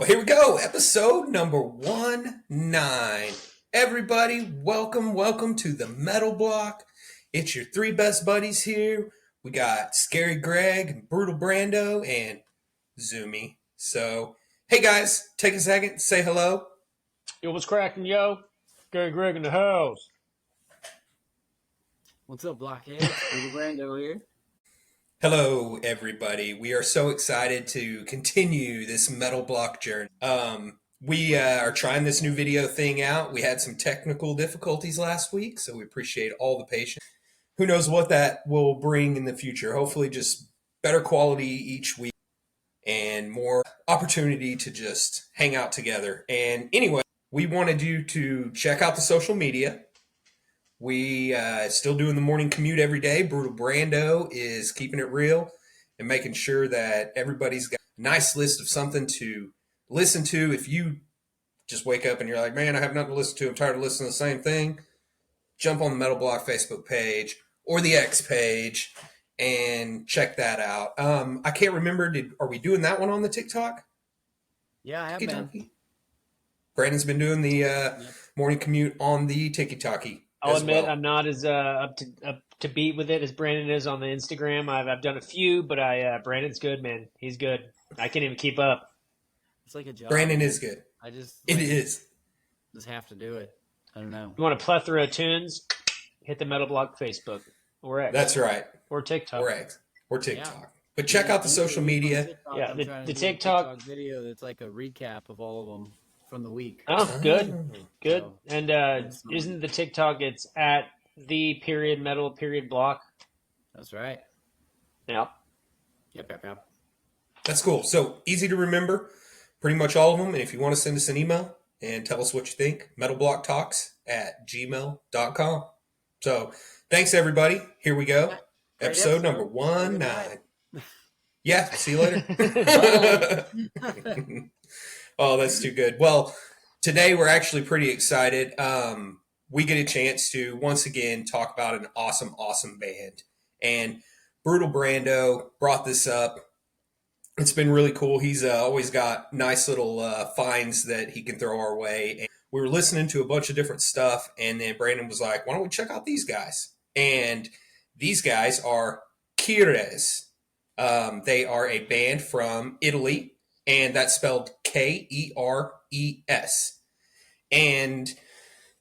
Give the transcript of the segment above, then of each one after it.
Well, here we go. Episode number 19. Everybody, welcome to the Metal Block. It's your three best buddies here. We got Scary Greg, and Brutal Brando, and Zoomy. So, hey guys, take a second, say hello. Yo, what's cracking, yo? Gary Greg in the house. What's up, Blockhead? Brutal Brando here. Hello, everybody. We are so excited to continue this Metal Block journey. We are trying this new video thing out. We had some technical difficulties last week, so we appreciate all the patience. Who knows what that will bring in the future? Hopefully just better quality each week and more opportunity to just hang out together. And anyway, we wanted you to check out the social media. We still doing the morning commute every day. Brutal Brando is keeping it real and making sure that everybody's got a nice list of something to listen to. If you just wake up and you're like, man, I have nothing to listen to, I'm tired of listening to the same thing, jump on the Metal Block Facebook page or the X page and check that out. I can't remember, are we doing that one on the TikTok? Yeah, I have been. Brandon's been doing the morning commute on the TikTok. I'll admit I'm not as up to beat with it as Brandon is on the Instagram. I've done a few, but Brandon's good, man. He's good. I can't even keep up. It's like a job. Brandon is good. It is. Just have to do it. I don't know. You want a plethora of tunes? Hit the Metal Block Facebook or X. That's right. Or TikTok. Or TikTok. Yeah. But check out the social media. Yeah, the TikTok video that's like a recap of all of them from the week. Oh, good. So, and isn't the TikTok, it's at _metal_block? That's right. Yeah. Yep. That's cool. So easy to remember, pretty much all of them. And if you want to send us an email and tell us what you think, metalblocktalks@gmail.com. So thanks, everybody. Here we go. Episode number 19. Yeah, see you later. Oh, that's too good. Well, today we're actually pretty excited. We get a chance to, once again, talk about an awesome band. And Brutal Brando brought this up. It's been really cool. He's always got nice little finds that he can throw our way. And we were listening to a bunch of different stuff, and then Brandon was like, why don't we check out these guys? And these guys are Keres. They are a band from Italy, and that's spelled Keres. And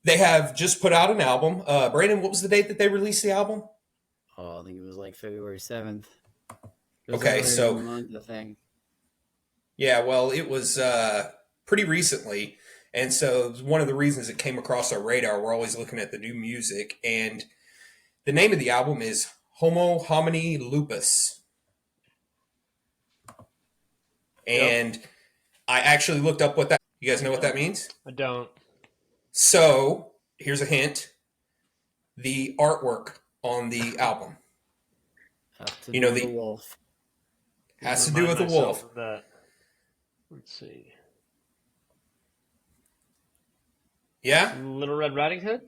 they have just put out an album. Brandon, what was the date that they released the album? Oh, I think it was like February 7th. Okay, so the thing. Yeah, well, it was pretty recently, and so one of the reasons it came across our radar, we're always looking at the new music, and the name of the album is Homo, Homini, Lupus. And I actually looked up what that. You guys know what that means? I don't. So here's a hint: the artwork on the album. The wolf. Has to do with the wolf. Let's see. Yeah? Little Red Riding Hood?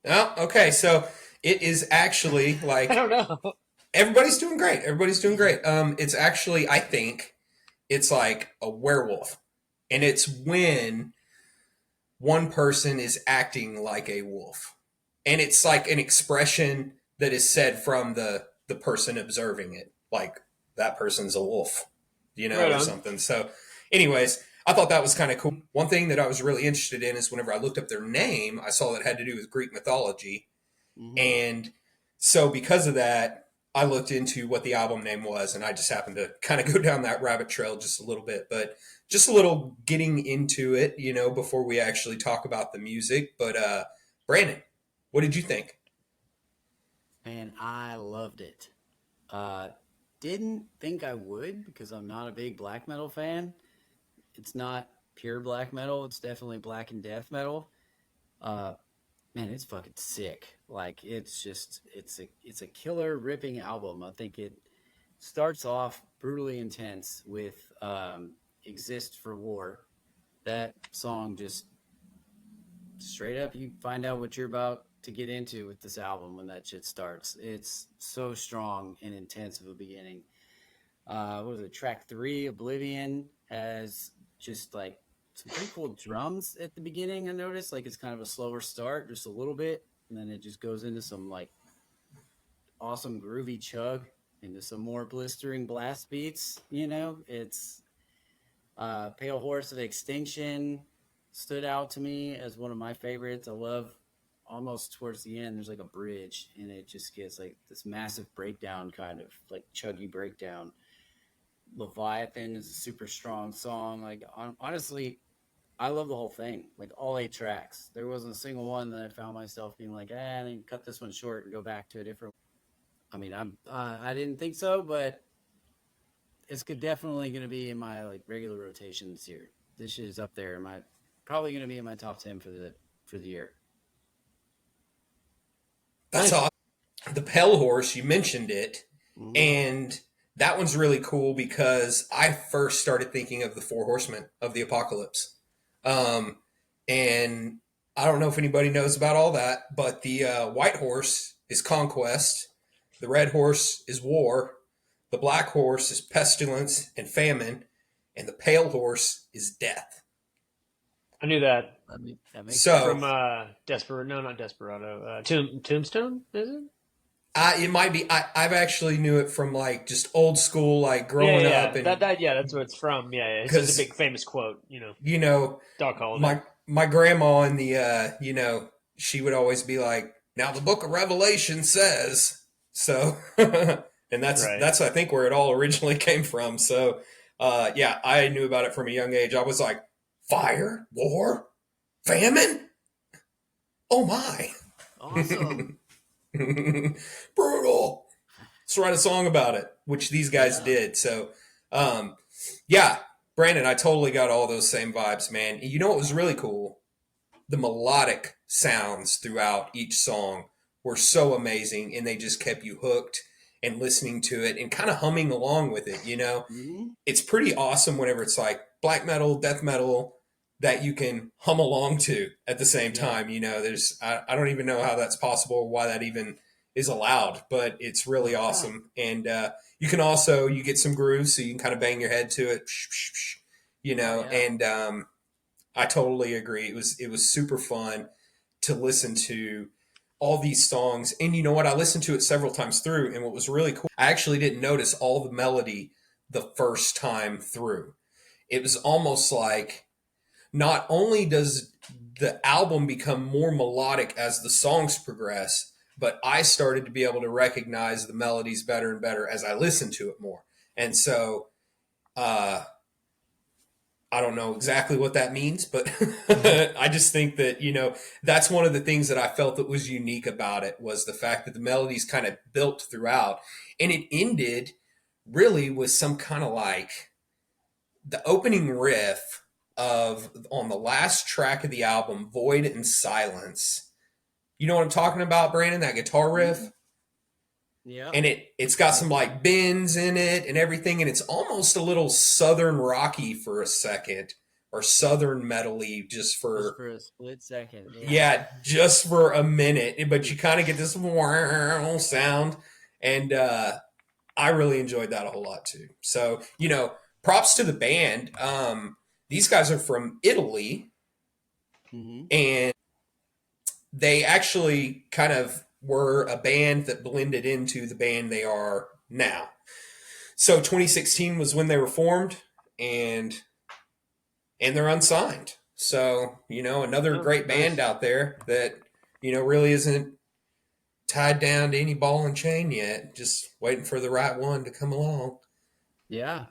Oh, okay. So it is actually like... I don't know. Everybody's doing great. It's actually, I think, it's like a werewolf. And it's when one person is acting like a wolf. And it's like an expression that is said from the person observing it. Like, that person's a wolf, right or something. So anyways, I thought that was kind of cool. One thing that I was really interested in is whenever I looked up their name, I saw that it had to do with Greek mythology. Mm-hmm. And so because of that, I looked into what the album name was, and I just happened to kind of go down that rabbit trail just a little bit. But just a little getting into it, before we actually talk about the music. But Brandon, what did you think? Man, I loved it. Didn't think I would because I'm not a big black metal fan. It's not pure black metal. It's definitely black and death metal. Man, it's fucking sick. Like, it's a killer ripping album. I think it starts off brutally intense with Exist for War. That song just straight up, you find out what you're about to get into with this album when that shit starts. It's so strong and intense of a beginning. What was it? Track 3, Oblivion, has just like some pretty cool drums at the beginning. I noticed like it's kind of a slower start, just a little bit, and then it just goes into some like awesome groovy chug into some more blistering blast beats. It's Pale Horse of Extinction stood out to me as one of my favorites. I love almost towards the end, there's like a bridge and it just gets like this massive breakdown, kind of like chuggy breakdown. Leviathan is a super strong song. Like, honestly, I love the whole thing, like all 8 tracks. There wasn't a single one that I found myself being like, I need to cut this one short and go back to a different. I mean, I didn't think so, but it's definitely going to be in my like regular rotation this year. This shit is up there. Probably going to be in my top 10 for the year. That's awesome. The Pale Horse, you mentioned it, and that one's really cool because I first started thinking of the Four Horsemen of the Apocalypse. And I don't know if anybody knows about all that, but the white horse is conquest, the red horse is war, the black horse is pestilence and famine, and the pale horse is death. I knew that. That makes So sense. From Desperado, no, not Desperado. Tombstone, is it? it might be. I've actually knew it from like just old school, like growing up, and that's what it's from. Yeah, it's just a big famous quote. Dog holiday. my grandma in the she would always be like, "Now the Book of Revelation says so," and that's I think where it all originally came from. So yeah, I knew about it from a young age. I was like, fire, war, famine. Oh my! Awesome. Brutal. Let's write a song about it, which these guys did. So, yeah, Brandon, I totally got all those same vibes, man. You know what was really cool? The melodic sounds throughout each song were so amazing, and they just kept you hooked and listening to it and kind of humming along with it. It's pretty awesome whenever it's like black metal, death metal, that you can hum along to at the same time. There's I don't even know how that's possible or why that even is allowed, but it's really awesome. And you can also, you get some grooves, so you can kind of bang your head to it, and I totally agree. It was super fun to listen to all these songs. And you know what? I listened to it several times through, and what was really cool, I actually didn't notice all the melody the first time through. It was almost like, not only does the album become more melodic as the songs progress, but I started to be able to recognize the melodies better and better as I listened to it more. And so, I don't know exactly what that means, but I just think that, that's one of the things that I felt that was unique about it, was the fact that the melodies kind of built throughout, and it ended really with some kind of like the opening riff on the last track of the album, Void and Silence. You know what I'm talking about, Brandon? That guitar riff? Yeah. And it's got some like bends in it and everything, and it's almost a little southern rocky for a second, or southern metal-y just for a split second. Yeah, just for a minute. But you kind of get this sound, and I really enjoyed that a whole lot too. So, props to the band. These guys are from Italy, and they actually kind of were a band that blended into the band they are now. So 2016 was when they were formed, and they're unsigned. So, another great band out there that, really isn't tied down to any ball and chain yet, just waiting for the right one to come along. Yeah.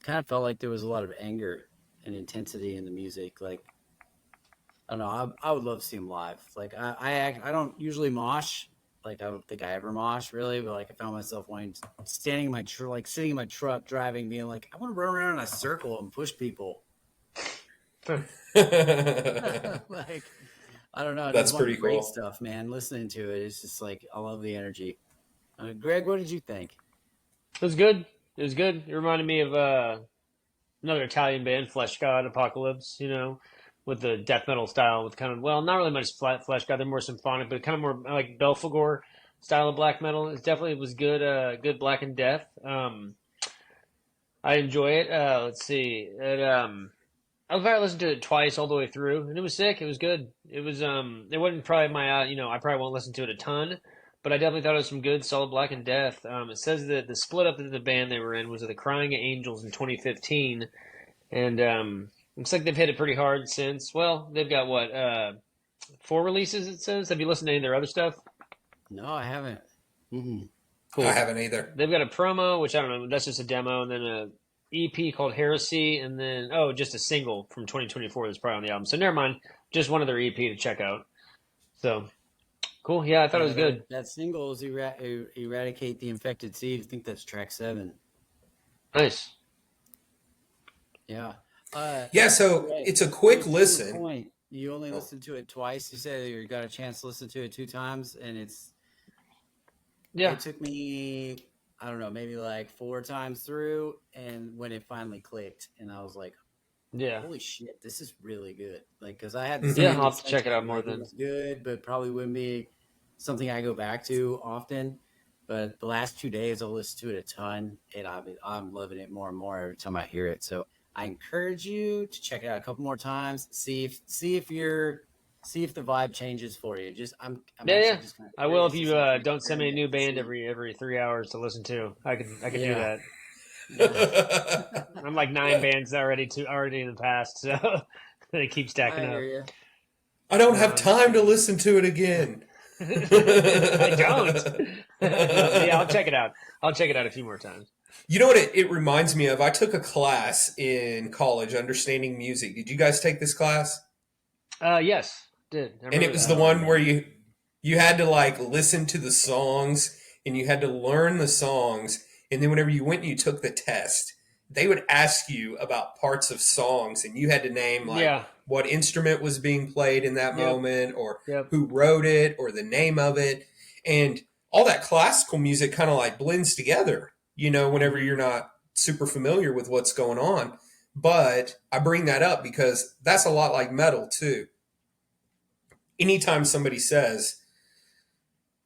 Kind of felt like there was a lot of anger and intensity in the music. Like, I don't know, I would love to see them live. Like, I don't usually mosh. Like, I don't think I ever mosh really, but like I found myself sitting in my truck driving, being like, I want to run around in a circle and push people. Like, I don't know. That's pretty great cool stuff, man. Listening to it, it's just like, I love the energy. Greg, what did you think? It was good. It reminded me of another Italian band, Flesh God Apocalypse, with the death metal style, with kind of, well, not really much Flesh God, they're more symphonic, but kind of more like Belphegor style of black metal. It definitely was good, good Black and Death. I I enjoy it. Let's see. I've probably listened to it twice all the way through, and it was sick. It was good. It was it wasn't probably my I probably won't listen to it a ton, but I definitely thought it was some good, solid Black and Death. It says that the split up of the band they were in was the Crying Angels in 2015, and looks like they've hit it pretty hard since. Well, they've got what 4 releases. It says. Have you listened to any of their other stuff? No, I haven't. Cool. I haven't either. They've got a promo, which I don't know. That's just a demo, and then a EP called Heresy, and then just a single from 2024 that's probably on the album. So never mind, just one other EP to check out. So cool. Yeah, I thought it was good. That single is Eradicate the Infected Seed. I think that's track 7. Nice. Yeah. Yeah, so it's a quick listen. Point. You only listened to it twice. You said you got a chance to listen to it 2 times, and it took me, I don't know, maybe like 4 times through, and when it finally clicked, and I was like, yeah, holy shit, this is really good. Like, because I had I'll have to check it out more than it's good, but probably wouldn't be something I go back to often. But the last 2 days, I'll listen to it a ton, and I'm loving it more and more every time I hear it. So I encourage you to check it out a couple more times. See if the vibe changes for you. Just I'm yeah. just kind of I will if you don't send me a new band every 3 hours to listen to. I can do that. Yeah. I'm like 9 bands already in the past, so they keep stacking up. I don't have time to listen to it again. I don't. Yeah, I'll check it out. I'll check it out a few more times. You know what it reminds me of? I took a class in college, Understanding Music. Did you guys take this class? Yes, did. And it was the one where you had to like listen to the songs and you had to learn the songs. And then whenever you went and you took the test, they would ask you about parts of songs and you had to name what instrument was being played in that moment or who wrote it or the name of it. And all that classical music kind of like blends together, whenever you're not super familiar with what's going on. But I bring that up because that's a lot like metal too. Anytime somebody says,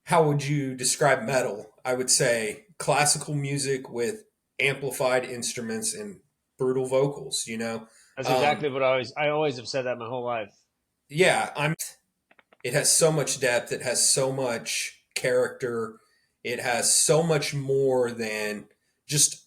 how would you describe metal? I would say classical music with amplified instruments and brutal vocals, That's exactly what I always have said that my whole life. Yeah, it has so much depth, it has so much character, it has so much more than just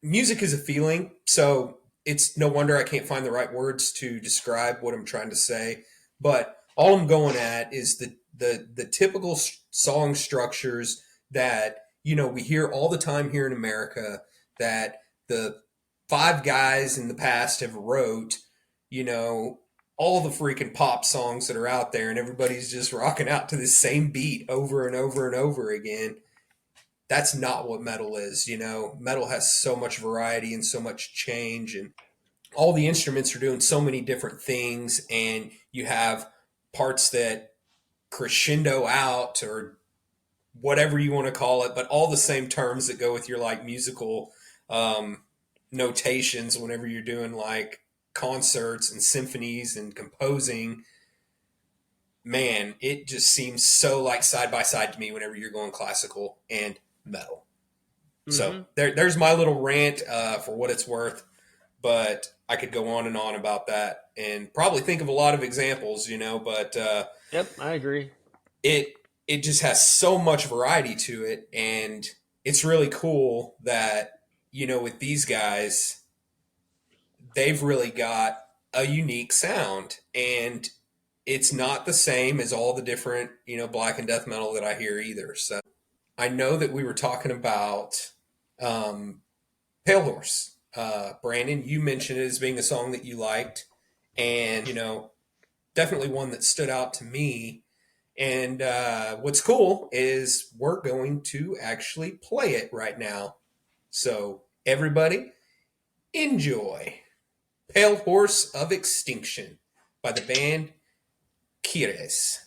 music is a feeling. So it's no wonder I can't find the right words to describe what I'm trying to say. But all I'm going at is the typical song structures that, we hear all the time here in America that the 5 guys in the past have wrote, all the freaking pop songs that are out there and everybody's just rocking out to the same beat over and over and over again. That's not what metal is. Metal has so much variety and so much change and all the instruments are doing so many different things and you have parts that crescendo out or whatever you want to call it, but all the same terms that go with your like musical notations whenever you're doing like concerts and symphonies and composing. Man, it just seems so like side by side to me whenever you're going classical and metal. Mm-hmm. So there's my little rant for what it's worth, but I could go on and on about that and probably think of a lot of examples, but yep, I agree. It just has so much variety to it, and it's really cool that, with these guys, they've really got a unique sound, and it's not the same as all the different, black and death metal that I hear either. So I know that we were talking about Pale Horse. Brandon, you mentioned it as being a song that you liked, and, definitely one that stood out to me. And what's cool is we're going to actually play it right now. So everybody, enjoy Pale Horse of Extinction by the band Keres.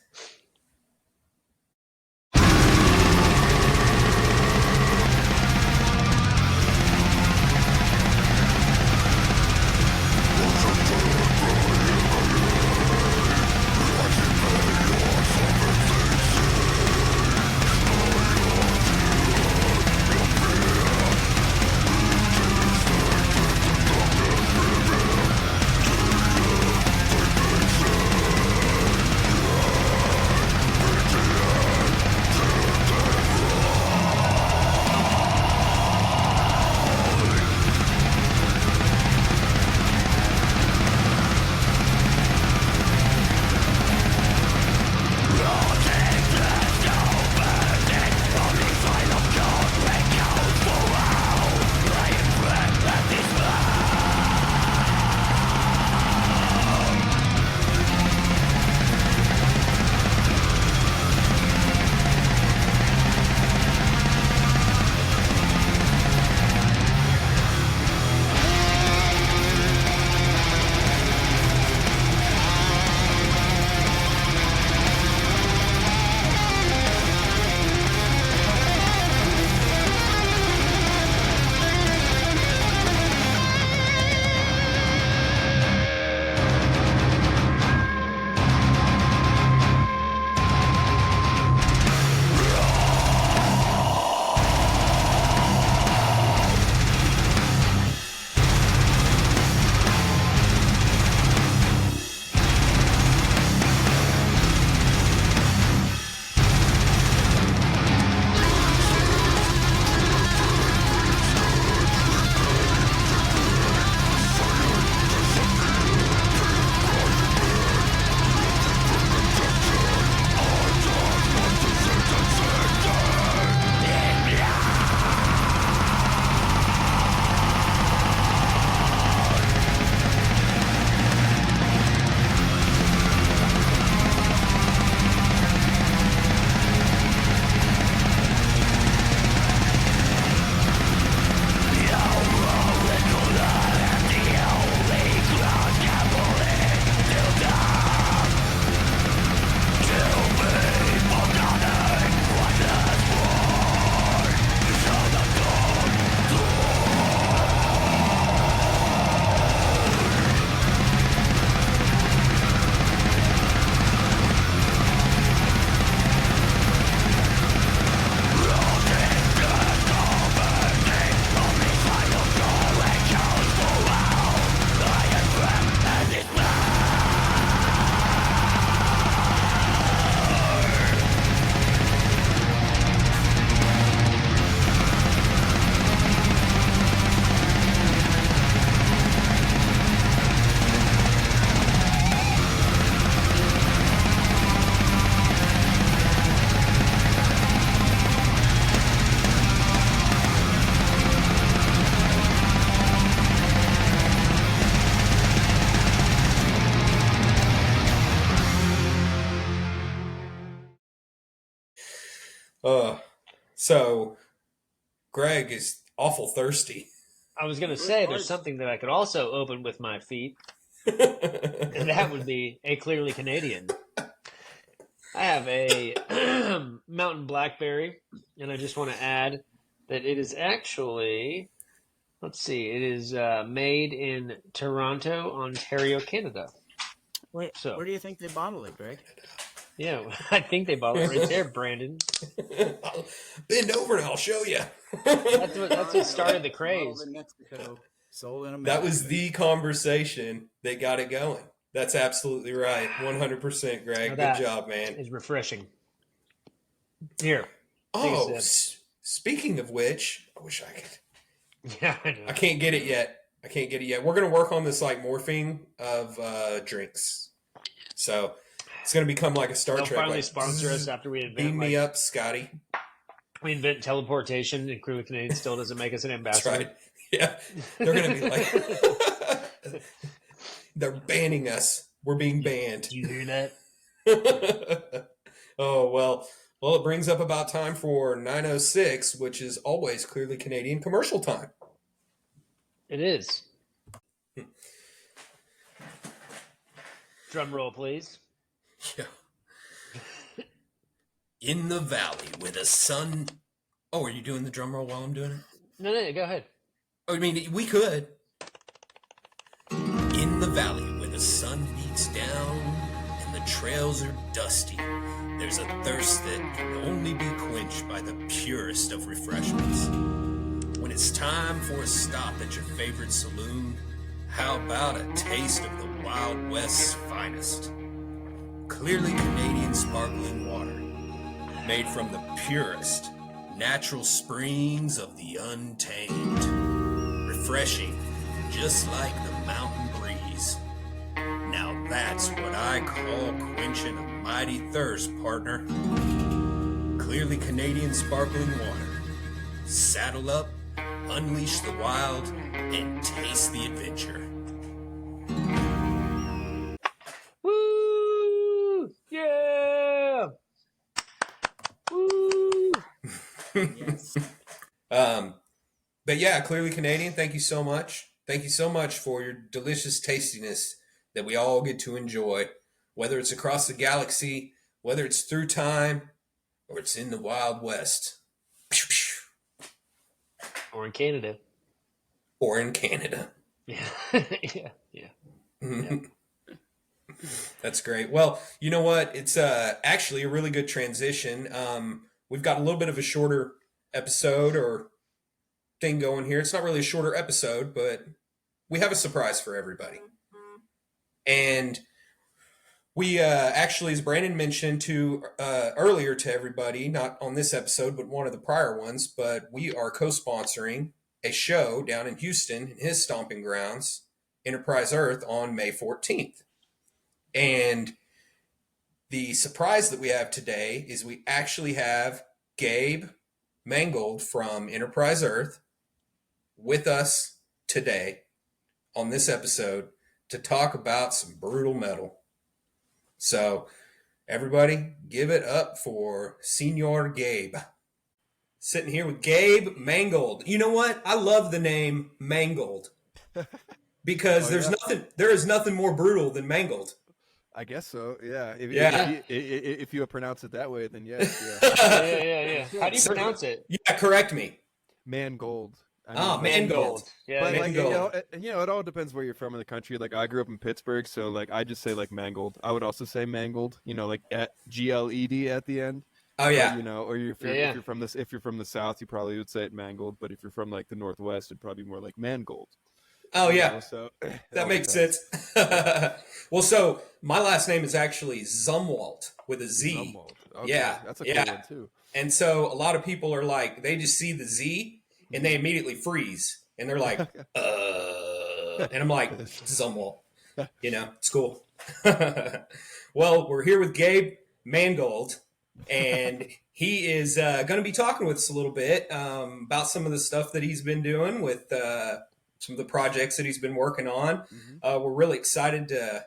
Uh, so Greg is awful thirsty. I was gonna Good say there's parts. something that I could also open with my feet, and that would be a clearly Canadian. I have a mountain blackberry, and I just want to add that it is actually, let's see, it is made in Toronto, Ontario, Canada. Wait, So, where do you think they bottle it, Greg? yeah, I think they bought it right there, Brandon. Bend over and I'll show you. That's what started the Bottled craze. in Mexico, sold in That America. was the conversation that got it going. That's absolutely right. 100%, Greg. Now Good that job, man. is refreshing. Here, take a Oh, sip. speaking of which, I wish I could. Yeah, I know. I can't get it yet. We're going to work on this like morphing of drinks. So it's going to become like a Star They'll Trek. finally Like, sponsor us after we beam invent me up, Scotty. we invent teleportation, and Crew Canadian still doesn't make us an That's ambassador. right. Yeah. They're going to be like, they're banning us. We're being banned. Do you hear that? Oh, well, it brings up about time for 9:06, which is always clearly Canadian commercial time. It is. Drum roll, please. Yeah. In the valley where the sun. Oh, are you doing the drum roll while I'm doing it? No, go ahead. I mean, we could. In the valley where the sun beats down and the trails are dusty, there's a thirst that can only be quenched by the purest of refreshments. When it's time for a stop at your favorite saloon, how about a taste of the Wild West's finest? Clearly Canadian sparkling water, made from the purest natural springs of the untamed. Refreshing, just like the mountain breeze. Now that's what I call quenching a mighty thirst, partner. Clearly Canadian sparkling water. Saddle up, unleash the wild, and taste the adventure. Woo! Yeah! Woo! Yes. But yeah, clearly Canadian, thank you so much. Thank you so much for your delicious tastiness that we all get to enjoy, whether it's across the galaxy, whether it's through time, or it's in the Wild West. Or in Canada. Or in Canada. Yeah. yeah. That's great. Well, you know what? It's actually a really good transition. We've got a little bit of a shorter episode or thing going here. It's not really a shorter episode, but we have a surprise for everybody. And we actually, as Brandon mentioned to earlier to everybody, not on this episode, but one of the prior ones, but we are co-sponsoring a show down in Houston, in his stomping grounds, Enterprise Earth, on May 14th. And the surprise that we have today is we actually have Gabe Mangold from Enterprise Earth with us today on this episode to talk about some brutal metal. So, everybody, give it up for Senor Gabe. Sitting here with Gabe Mangold. You know what? I love the name Mangold because there is nothing more brutal than Mangold. I guess so. Yeah. Yeah. If you pronounce it that way, then yes. Yeah. Yeah. How do you pronounce it? Yeah, correct me. Mangold. Mangold. Yeah. But like Mangold. it all depends where you're from in the country. Like I grew up in Pittsburgh, so like I just say like Mangold. I would also say Mangold. Like at GLED at the end. Oh yeah. Or if you're from the South, you probably would say it Mangold. But if you're from like the Northwest, it'd probably be more like Mangold. Oh yeah. So that makes sense. Well, so my last name is actually Zumwalt with a Z. Zumwalt. Okay. Yeah. That's a cool one too. And so a lot of people are like, they just see the Z and they immediately freeze. And they're like, and I'm like, Zumwalt. It's cool. Well, we're here with Gabe Mangold, and he is going to be talking with us a little bit about some of the stuff that he's been doing with some of the projects that he's been working on. We're really excited to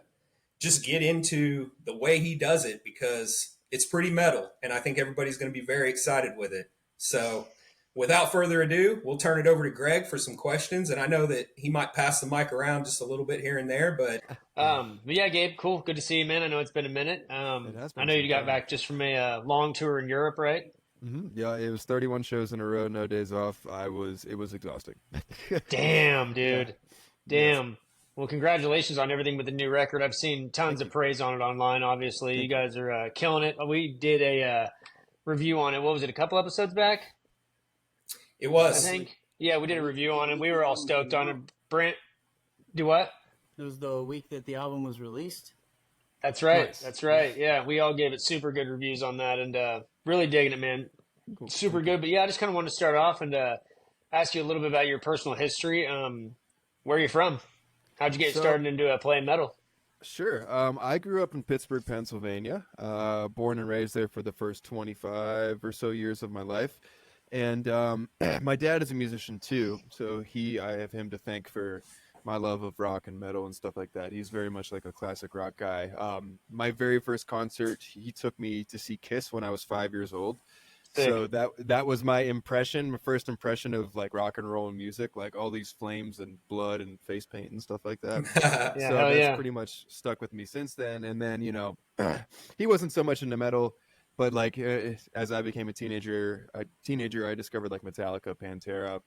just get into the way he does it because it's pretty metal, and I think everybody's going to be very excited with it. So, without further ado, we'll turn it over to Greg for some questions. And I know that he might pass the mic around just a little bit here and there, but But yeah, Gabe, cool. Good to see you, man. I know it's been a minute. It has I been know some you got time. back just from a long tour in Europe, right? Yeah, it was 31 shows in a row, no days off. It was exhausting. Damn, Yeah. dude. Yes. Damn. Well, congratulations on everything with the new record. I've seen tons Thank of you. praise on it online, obviously. You Thank you. guys are killing it. We did a review on it. What was it, a couple episodes back, it I was. think? Yeah, we did a review on it. We were all stoked on it. Brent, do what? It was the week that the album was released. That's right. Nice. That's right. Yeah, we all gave it super good reviews on that and really digging it, man. Cool. Super Thank you. good. But yeah, I just kind of wanted to start off and ask you a little bit about your personal history. Where are you from? How'd you get So- started into playing metal? Sure. I grew up in Pittsburgh, Pennsylvania. Born and raised there for the first 25 or so years of my life. And my dad is a musician too, so I have him to thank for my love of rock and metal and stuff like that. He's very much like a classic rock guy. My very first concert, he took me to see Kiss when I was 5 years old. Sick. So that was my first impression of like rock and roll and music, like all these flames and blood and face paint and stuff like that. Yeah, So hell that's yeah. pretty much stuck with me since then. And then, he wasn't so much into metal, but like as I became a teenager, I discovered like Metallica, Pantera,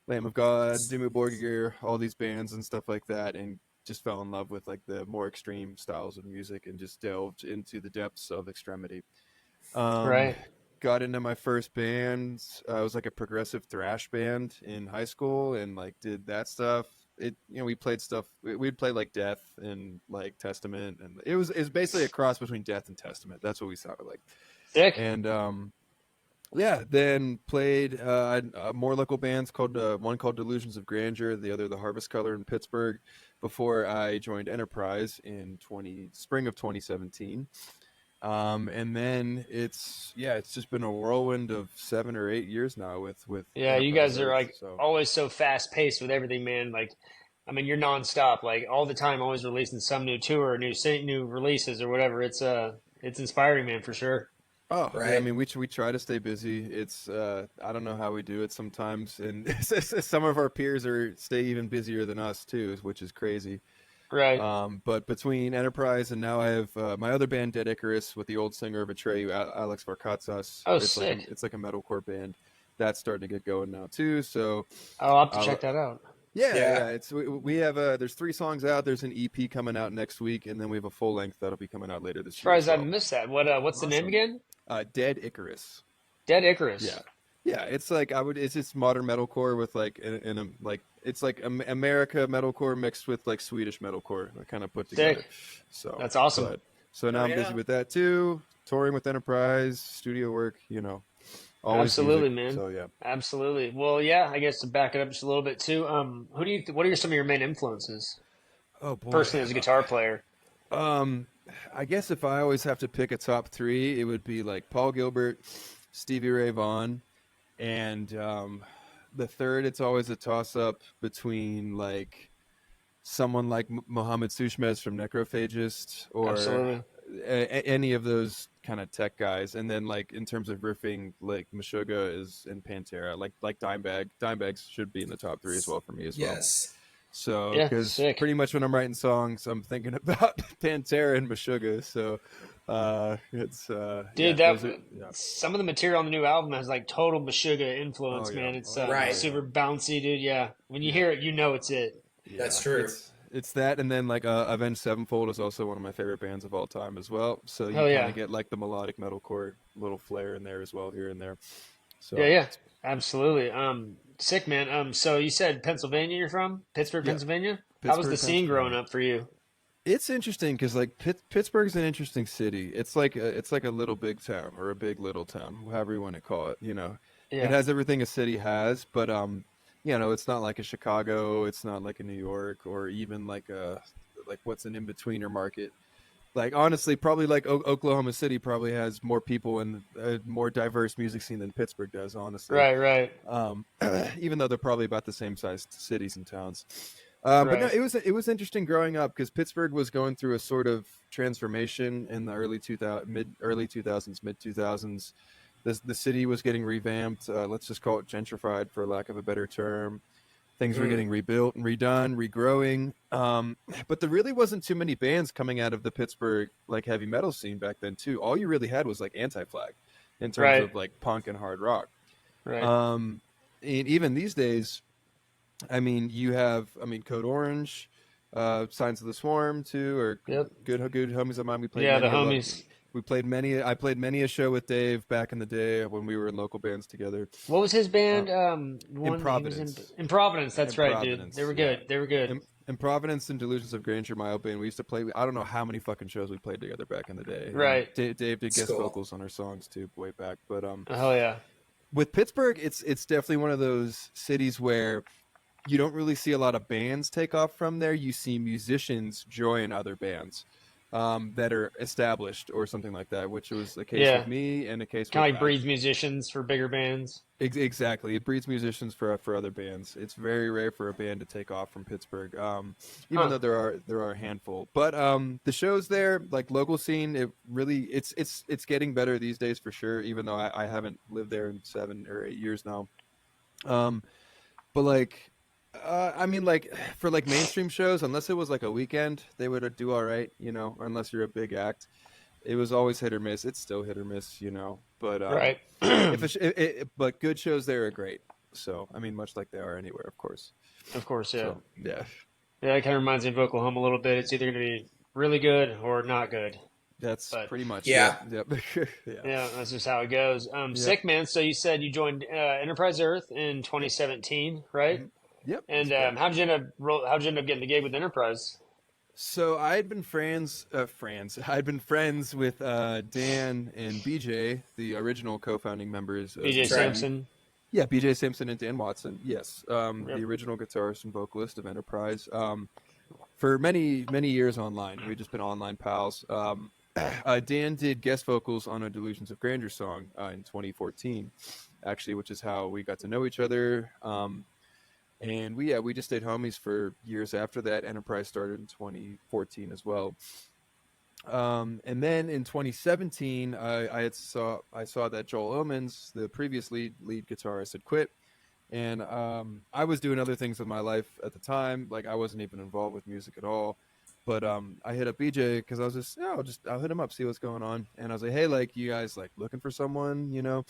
Lamb of God, Dimmu Borgir, all these bands and stuff like that, and just fell in love with like the more extreme styles of music and just delved into the depths of extremity. Right. Got into my first band. I was like a progressive thrash band in high school and like did that stuff. We played stuff. We'd play like Death and like Testament, and it was basically a cross between Death and Testament. That's what we sounded like. Sick. And yeah, then played more local bands called one called Delusions of Grandeur, the other the Harvest Color in Pittsburgh. Before I joined Enterprise in spring of 2017. And then it's just been a whirlwind of 7 or 8 years now with Yeah, you Enterprise guys are Earth, like so. always so fast paced with everything, man. Like, I mean, you're nonstop, like all the time, always releasing some new tour, or new releases or whatever. It's inspiring, man, for sure. Oh, yeah, I Right. mean, we try to stay busy. It's I don't know how we do it sometimes, and some of our peers stay even busier than us too, which is crazy. Right. But between Enterprise and now I have my other band, Dead Icarus, with the old singer of Atreyu, Alex Varkatsas. Oh, it's sick. It's like a metalcore band that's starting to get going now too. So I'll have to I'll- check that out. yeah. It's we have there's 3 songs out. There's an EP coming out next week, and then we have a full length that'll be coming out later this year. Surprised I So. missed that. What's the name Awesome. again? Dead Icarus. Dead Icarus. Yeah. Yeah, it's like it's just modern metalcore with like it's like America metalcore mixed with like Swedish metalcore, kind of put together. Sick. So That's awesome. so now Oh, I'm busy yeah. with that too, touring with Enterprise, studio work, always Absolutely, music. man. So yeah. Absolutely. Well, yeah, I guess to back it up just a little bit too. What are some of your main influences Oh boy. personally as a guitar player? I guess if I always have to pick a top 3, it would be like Paul Gilbert, Stevie Ray Vaughan, and the third, it's always a toss-up between like someone like Mohammed Sushmez from Necrophagist or Absolutely. any of those kind of tech guys. And then like in terms of riffing, like Meshuggah and Pantera, like Dimebags should be in the top 3 as well for me as well. Yes. So, Yeah, because sick. pretty much when I'm writing songs, I'm thinking about Pantera and Meshuggah. So, it's Dude, yeah, some of the material on the new album has like total Meshuggah influence, Oh, yeah. man. It's Right. super bouncy, dude. Yeah, when you hear it, you know it's it. That's true. It's that, and then like Avenged Sevenfold is also one of my favorite bands of all time as well. So you Hell kind yeah. of get like the melodic metalcore little flair in there as well, here and there. So Yeah, absolutely. Sick, man. So you said Pennsylvania you're from? Pittsburgh, Yeah. Pennsylvania? How was the Pittsburgh, scene growing Pennsylvania. up for you? It's interesting because like Pittsburgh's an interesting city. It's like a little big town or a big little town, however you want to call it. Yeah. It has everything a city has, but it's not like a Chicago, it's not like a New York, or even like what's an in-betweener market. Like honestly, probably like Oklahoma City probably has more people and a more diverse music scene than Pittsburgh does. Honestly, Right. even though they're probably about the same sized cities and towns. But no, Right. it was interesting growing up because Pittsburgh was going through a sort of transformation in the early 2000s, mid 2000s. The city was getting revamped. Let's just call it gentrified, for lack of a better term. Things were Mm. getting rebuilt and redone, regrowing. But there really wasn't too many bands coming out of the Pittsburgh like heavy metal scene back then too. All you really had was like Anti-Flag in terms Right. of like punk and hard rock. Right. And even these days, I mean, you have, I mean, Code Orange, Signs of the Swarm too, or Yep. good homies of mine. We played Yeah, the many a lo- homies. we played many. I played many a show with Dave back in the day when we were in local bands together. What was his Uh, band? in One he was Providence, in Providence. in That's right, dude. They Providence, were yeah. good. They were good. In Providence and Delusions of Grandeur, my old band, we used to play. I don't know how many fucking shows we played together back in the day. And Right. Dave did It's guest cool. vocals on our songs too, way back. But Oh yeah. with Pittsburgh, it's definitely one of those cities where you don't really see a lot of bands take off from there. You see musicians join other bands that are established or something like that, which was the case with Yeah. me and the case Kind with of like breeds musicians for bigger bands. exactly. It breeds musicians for other bands. It's very rare for a band to take off from Pittsburgh, even Huh. though there are a handful. But the shows there, like local scene, it really it's getting better these days for sure. Even though I haven't lived there in 7 or 8 years now. Um, but like I mean, like for like mainstream shows, unless it was like a weekend, they would do all right, you know. Or unless you're a big act, it was always hit or miss. It's still hit or miss, you know. But Right. if but good shows there are great. So I mean, much like they are anywhere, of course. Of course, yeah. So yeah, Yeah, it kind of reminds me of Oklahoma a little bit. It's either going to be really good or not good. that's But pretty much Yeah. Yep. Yeah. yeah, that's just how it goes. Yep. Sick, man. So you said you joined Enterprise Earth in Yep. 2017, right? Mhm. Yep. That's And correct. how'd you end up getting the gig with Enterprise? So I had been I'd been friends with Dan and BJ, the original co-founding members of BJ That's right. Zoomy. Simpson. Yeah, BJ Simpson and Dan Watson. Yes, the Yep. original guitarist and vocalist of Enterprise. For many years online, we've just been online pals. Dan did guest vocals on a Delusions of Grandeur song in 2014, actually, which is how we got to know each other. And we just stayed homies for years after that. Enterprise started in 2014 as well. And then in 2017, I saw that Joel Omens, the previous lead guitarist, had quit, and I was doing other things with my life at the time. Like I wasn't even involved with music at all. But I hit up BJ because I was just, I'll hit him up, see what's going on. And I was like, hey, like you guys like looking for someone, you know,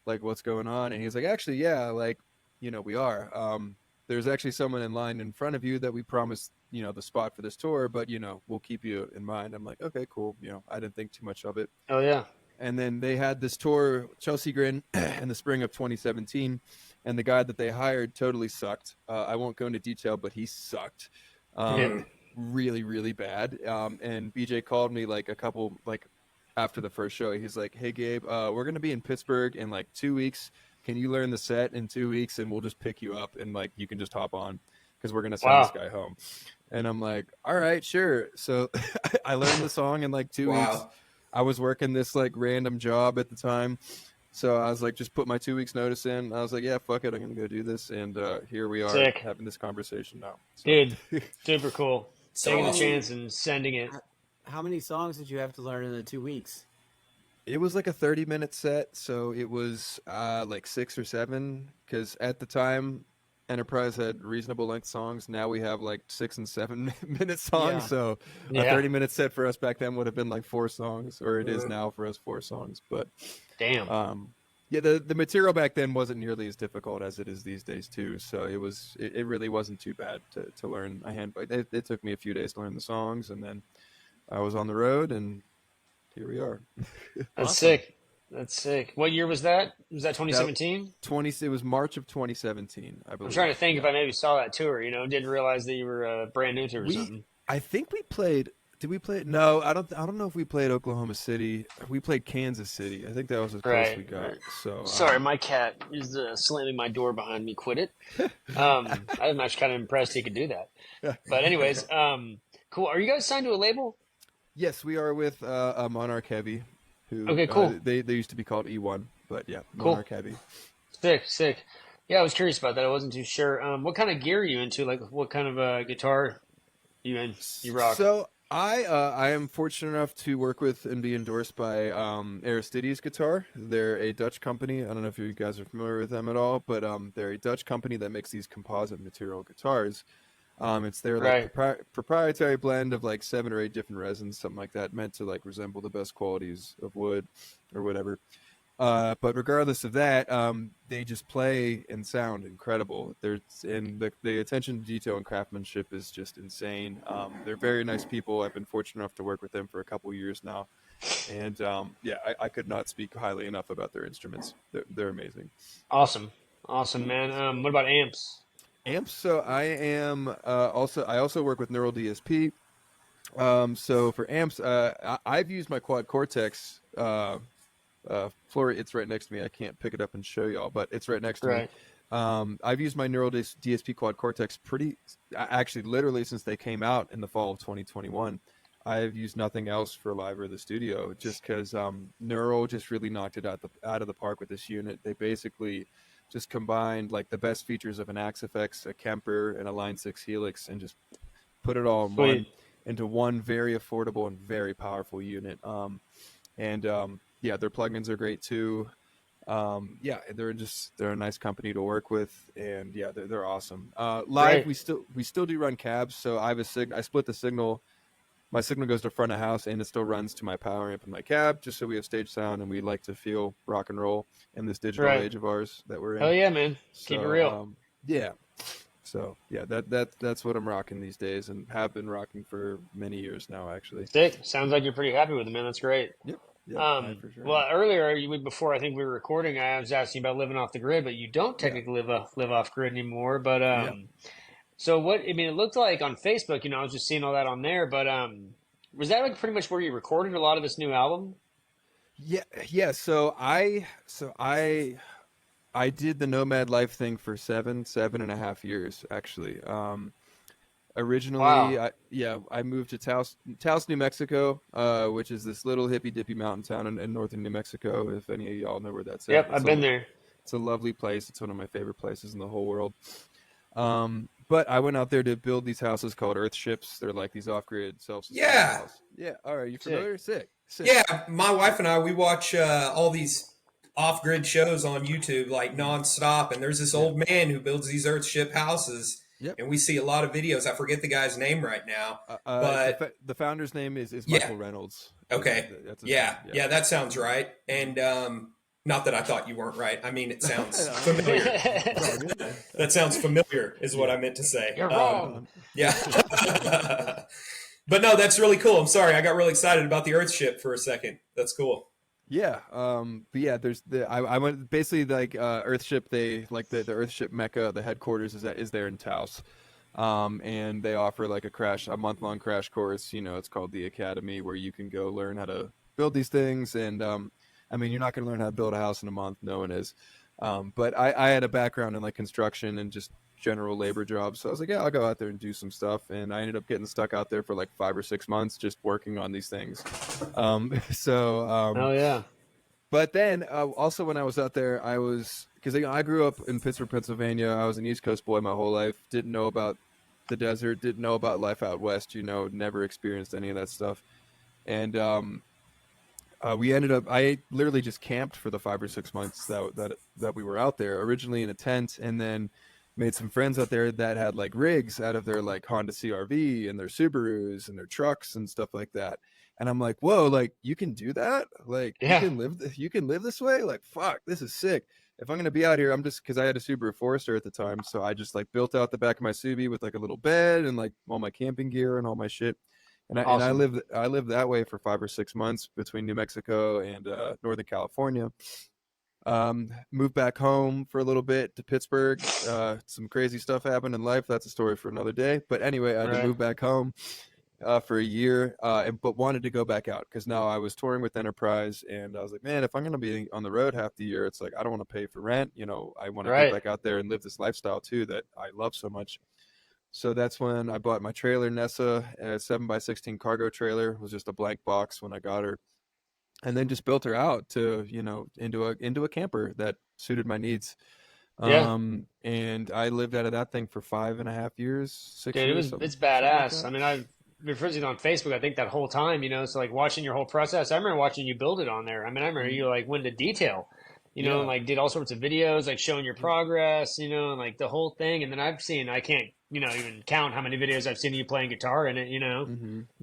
like what's going on? And he's like, actually, yeah, like, you know, we are. There's actually someone in line in front of you that we promised, you know, the spot for this tour, but you know, we'll keep you in mind. I'm like, okay, cool. You know, I didn't think too much of it. Oh yeah. And then they had this tour, Chelsea Grin, in the spring of 2017, and the guy that they hired totally sucked. I won't go into detail, but he sucked, Yeah. really, really bad. And BJ called me like after the first show. He's like, "Hey Gabe, we're gonna be in Pittsburgh in like 2 weeks. Can you learn the set in 2 weeks, and we'll just pick you up, and like you can just hop on because we're gonna send this Wow. guy home." And I'm like, "All right, sure." So I learned the song in like 2 weeks. Wow. I was working this like random job at the time. So I was like, just put my 2 weeks notice in. I was like, yeah, fuck it. I'm going to go do this. And here we are Sick. having this conversation now. So, Dude, super cool. So Taking the awesome. chance and sending it. How many songs did you have to learn in the 2 weeks? it was like a 30-minute set. So it was like 6 or 7. Because at the time, Enterprise had reasonable length songs. Now we have like 6 and 7 minute songs. Yeah. So a Yeah. 30-minute set for us back then would have been like 4 songs, or it is now for us 4 songs. But Damn. yeah, the material back then wasn't nearly as difficult as it is these days too. So it really wasn't too bad to learn a handbook. It took me a few days to learn the songs, and then I was on the road, and here we are. That's Awesome. sick. That's sick. What year was that? Was that That 2017? It was March of 2017, I I'm believe. trying to think if Yeah. I maybe saw that tour. Didn't realize that you were brand new to it or We something. I think we played. Did we play? No, I don't know if we played Oklahoma City. We played Kansas City. I think that was as close as we Right. got. Right. So Sorry, my cat is slamming my door behind me. Quit it. I'm actually kind of impressed he could do that. But anyways, cool. Are you guys signed to a label? yes, we are with Monarch Heavy, who Okay, cool. they used to be called E1, but yeah, Cool. Monarch Heavy. Sick, sick. Yeah, I was curious about that. I wasn't too sure. What kind of gear are you into? Like, what kind of guitar you rock? So I am fortunate enough to work with and be endorsed by Aristides Guitar. They're a Dutch company. I don't know if you guys are familiar with them at all, but they're a Dutch company that makes these composite material guitars. It's their like Right. proprietary blend of like 7 or 8 different resins, something like that, meant to like resemble the best qualities of wood or whatever. But regardless of that, they just play and sound incredible. The attention to detail and craftsmanship is just insane. They're very nice people. I've been fortunate enough to work with them for a couple years now, and yeah, I could not speak highly enough about their instruments. They're amazing. Awesome. Awesome, man. What about amps? Amps. So I also work with Neural DSP. So for amps, I've used my Quad Cortex. Flory, it's right next to me. I can't pick it up and show y'all, but it's right next to me. Right. I've used my Neural DSP Quad Cortex actually, literally since they came out in the fall of 2021. I've used nothing else for live or the studio, just because Neural just really knocked it out of the park with this unit. They basically just combined like the best features of an Axe-Fx, a Kemper, and a Line 6 Helix, and just put it all in one Sweet. into one very affordable and very powerful unit. And yeah, their plugins are great too. Yeah, they're a nice company to work with, and yeah, they're awesome. Live, Great. we still do run cabs, so I split the signal. My signal goes to front of house, and it still runs to my power amp and my cab, just so we have stage sound, and we like to feel rock and roll in this digital Right. age of ours that we're Hell in. yeah, man. Keep it So real. yeah, so yeah, that's what I'm rocking these days, and have been rocking for many years now, actually. Sick. Sounds like you're pretty happy with it, man. That's great. Yep, yep, I for sure Well, am. earlier before I think we were recording, I was asking you about living off the grid, but you don't Yeah, technically live off grid anymore. But yeah. so what? I mean, it looked like on Facebook. I was just seeing all that on there. But was that like pretty much where you recorded a lot of this new album? Yeah, yeah. So I did the nomad life thing for 7.5 years actually. Originally, Wow. I moved to Taos, New Mexico, which is this little hippy dippy mountain town in northern New Mexico. If any of y'all know where that's at, Yep, I've been there. it's a lovely place. It's one of my favorite places in the whole world. But I went out there to build these houses called Earth ships. They're like these off-grid, self-sustaining Yeah, houses. Yeah. All right. You Sick. familiar? Sick. Sick. yeah. My wife and I, we watch all these off-grid shows on YouTube like Mhm. nonstop, and there's this Yeah. old man who builds these Earthship houses, Yep. and we see a lot of videos. I forget the guy's name right now, The but the founder's name is yeah, Michael Reynolds. okay, That's his yeah, name. Yeah. yeah, that sounds right. Mhm. And not that I thought you weren't right. I mean, it sounds No, familiar. it's all good, man. That sounds familiar, is what Yeah. I meant to say. You're Right wrong. on. Yeah. But no, that's really cool. I'm sorry, I got really excited about the Earthship for a second. That's cool. Yeah, but yeah, there's I went basically like Earthship. They like the Earthship Mecca. The headquarters is there in Taos, and they offer like a month long crash course. It's called the Academy, where you can go learn how to build these things. And I mean, you're not going to learn how to build a house in a month. No one is. But I had a background in like construction and just general labor jobs, so I was like, yeah, I'll go out there and do some stuff. And I ended up getting stuck out there for like 5 or 6 months just working on these things. So. Hell yeah. But then also when I was out there, I was because I grew up in Pittsburgh, Pennsylvania. I was an East Coast boy my whole life. Didn't know about the desert. Didn't know about life out west. Never experienced any of that stuff. And we ended up. I literally just camped for the 5 or 6 months that we were out there. Originally in a tent, and then made some friends out there that had like rigs out of their like Honda CRV and their Subarus and their trucks and stuff like that. And I'm like, whoa, like you can do that? Like Yeah. you can live this way? Like, fuck, this is sick. If I'm gonna be out here, I'm just because I had a Subaru Forester at the time, so I just like built out the back of my Subi with like a little bed and like all my camping gear and all my shit. Awesome. I lived that way for 5 or 6 months between New Mexico and Northern California. Moved back home for a little bit to Pittsburgh. Some crazy stuff happened in life. That's a story for another day. But anyway, I had to Right. move back home for a year, but wanted to go back out because now I was touring with Enterprise, and I was like, man, if I'm going to be on the road half the year, it's like I don't want to pay for rent. I want to get Right. back out there and live this lifestyle too that I love so much. So that's when I bought my trailer, Nessa, a 7x16 cargo trailer. It was just a blank box when I got her, and then just built her out to into a camper that suited my needs. Yeah. And I lived out of that thing for 5.5 years, six Dude, years, it's something like badass. that. I mean, I've been friends with you on Facebook, I think that whole time, so like watching your whole process. I remember watching you build it on there. I mean, I remember Mm, you like went into detail, and yeah. like did all sorts of videos, like showing your progress, and like the whole thing. And then I can't, even count how many videos I've seen you playing guitar in it.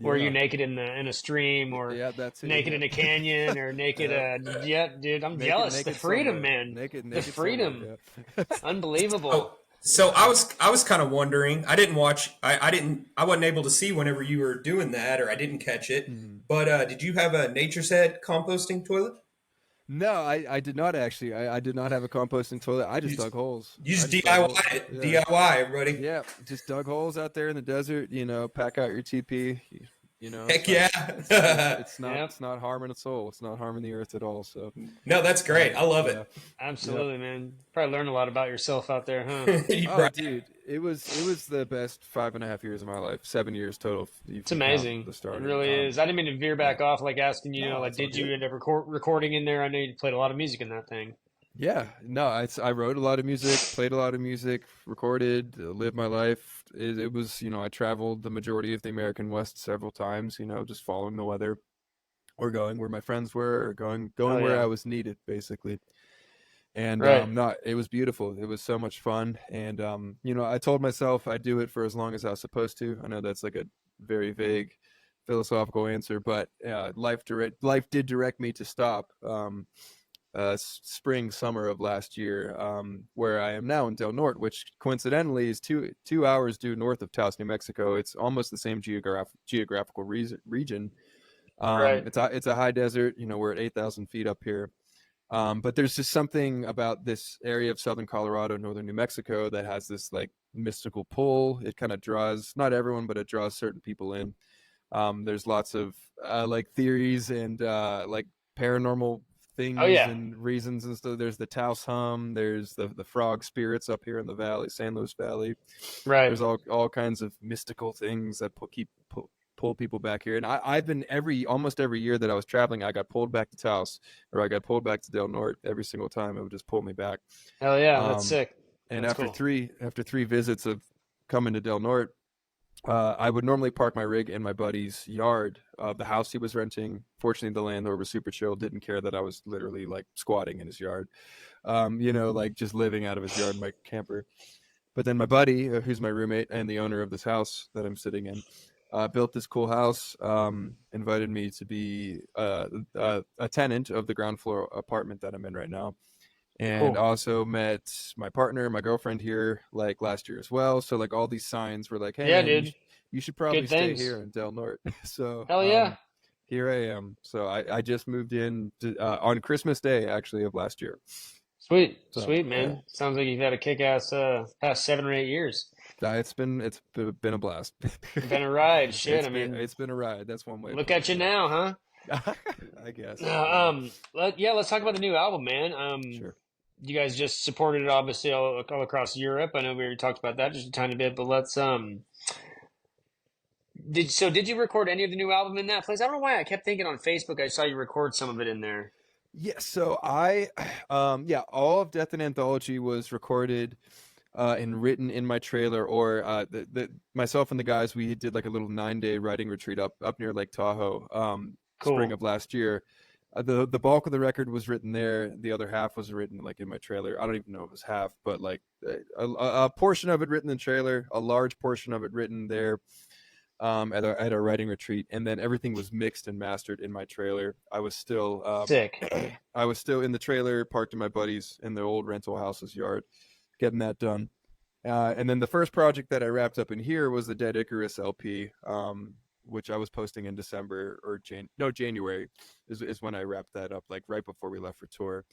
Or you Yeah. naked in a stream, or Yeah, that's it. naked Yeah. in a canyon, or naked. Yeah. Yeah, dude, I'm Naked, jealous. The naked freedom, somewhere. man. The Naked freedom, somewhere. Yeah. unbelievable. So I was kind of wondering. I didn't watch. I wasn't able to see whenever you were doing that, or I didn't catch it. Mhm. But did you have a Nature's Head composting toilet? No, I did not actually. I did not have a composting toilet. I You just just, dug holes. you I just just dug holes. DIY it. Yeah. DIY, everybody. Yeah, just dug holes out there in the desert. Pack out your TP. Heck it's not. It's yeah. it's not Yep. it's not harming a soul. It's not harming the earth at all. So, No, that's great. I love yeah, it. yeah. Absolutely, man. Probably learn a lot about yourself out there, huh? Oh, Right. dude, it was the best 5.5 years of my life. 7 years total, if It's you count amazing. the It starting. really is. I didn't mean to veer Yeah. back off, like asking No, like, it's all did you good. end up recording in there? I know you played a lot of music in that thing. Yeah, no, I wrote a lot of music, played a lot of music, recorded, lived my life. It was, I traveled the majority of the American West several times, just following the weather or going where my friends were or Oh going where yeah, I was needed, basically. And right. no, it was beautiful. It was so much fun. And I told myself I'd do it for as long as I was supposed to. I know that's like a very vague philosophical answer, but life did direct me to stop. Spring summer of last year, where I am now in Del Norte, which coincidentally is two hours due north of Taos, New Mexico. It's almost the same geographical region. Right. It's a high desert. We're at 8,000 feet up here. But there's just something about this area of southern Colorado, northern New Mexico, that has this like mystical pull. It kind of draws not everyone, but it draws certain people in. There's lots of like theories and like paranormal Oh things yeah. and reasons and stuff. There's the Taos Hum. There's the frog spirits up here in the valley, San Luis Valley. Right. There's all kinds of mystical things that pull people back here. And I've been almost every year that I was traveling, I got pulled back to Taos or I got pulled back to Del Norte. Every single time it would just pull me back. Hell yeah. That's Um, sick. and That's cool. after three visits of coming to Del Norte, I would normally park my rig in my buddy's yard of the house he was renting. Fortunately, the landlord was super chill, didn't care that I was literally like squatting in his yard, like just living out of his yard in my camper. But then my buddy, who's my roommate and the owner of this house that I'm sitting in, built this cool house, invited me to be a tenant of the ground floor apartment that I'm in right now. And Cool. also met my partner, my girlfriend here like last year as well. So like all these signs were like, hey Yeah, man, dude. you should probably Good stay things. here in Del Norte. So Hell yeah. here I am. So I just moved in on Christmas Day actually of last year. Sweet. So Sweet, yeah, man. Sounds like you've had a kick-ass past 7 or 8 years. it's been a blast. Been a ride. Shit. I mean, It's been a ride. That's one way of look putting at you now, huh? it. I guess. Let's talk about the new album, man. Sure. You guys just supported it obviously all across Europe. I know we already talked about that just a tiny bit, but let's did you record any of the new album in that place? I don't know why I kept thinking on Facebook I saw you record some of it in there. Yeah, so all of Death and Anthology was recorded and written in my trailer, or myself and the guys, we did like a little 9-day writing retreat up near Lake Tahoe, spring Cool. of last year. The bulk of the record was written there. The other half was written like in my trailer. I don't even know if it was half, but like a portion of it written in the trailer, a large portion of it written there at a writing retreat, and then everything was mixed and mastered in my trailer. I was still Sick. I was still in the trailer, parked in my buddy's in the old rental house's yard, getting that done. And then the first project that I wrapped up in here was the Dead Icarus LP, which I was posting in December or January is when I wrapped that up, like right before we left for tour.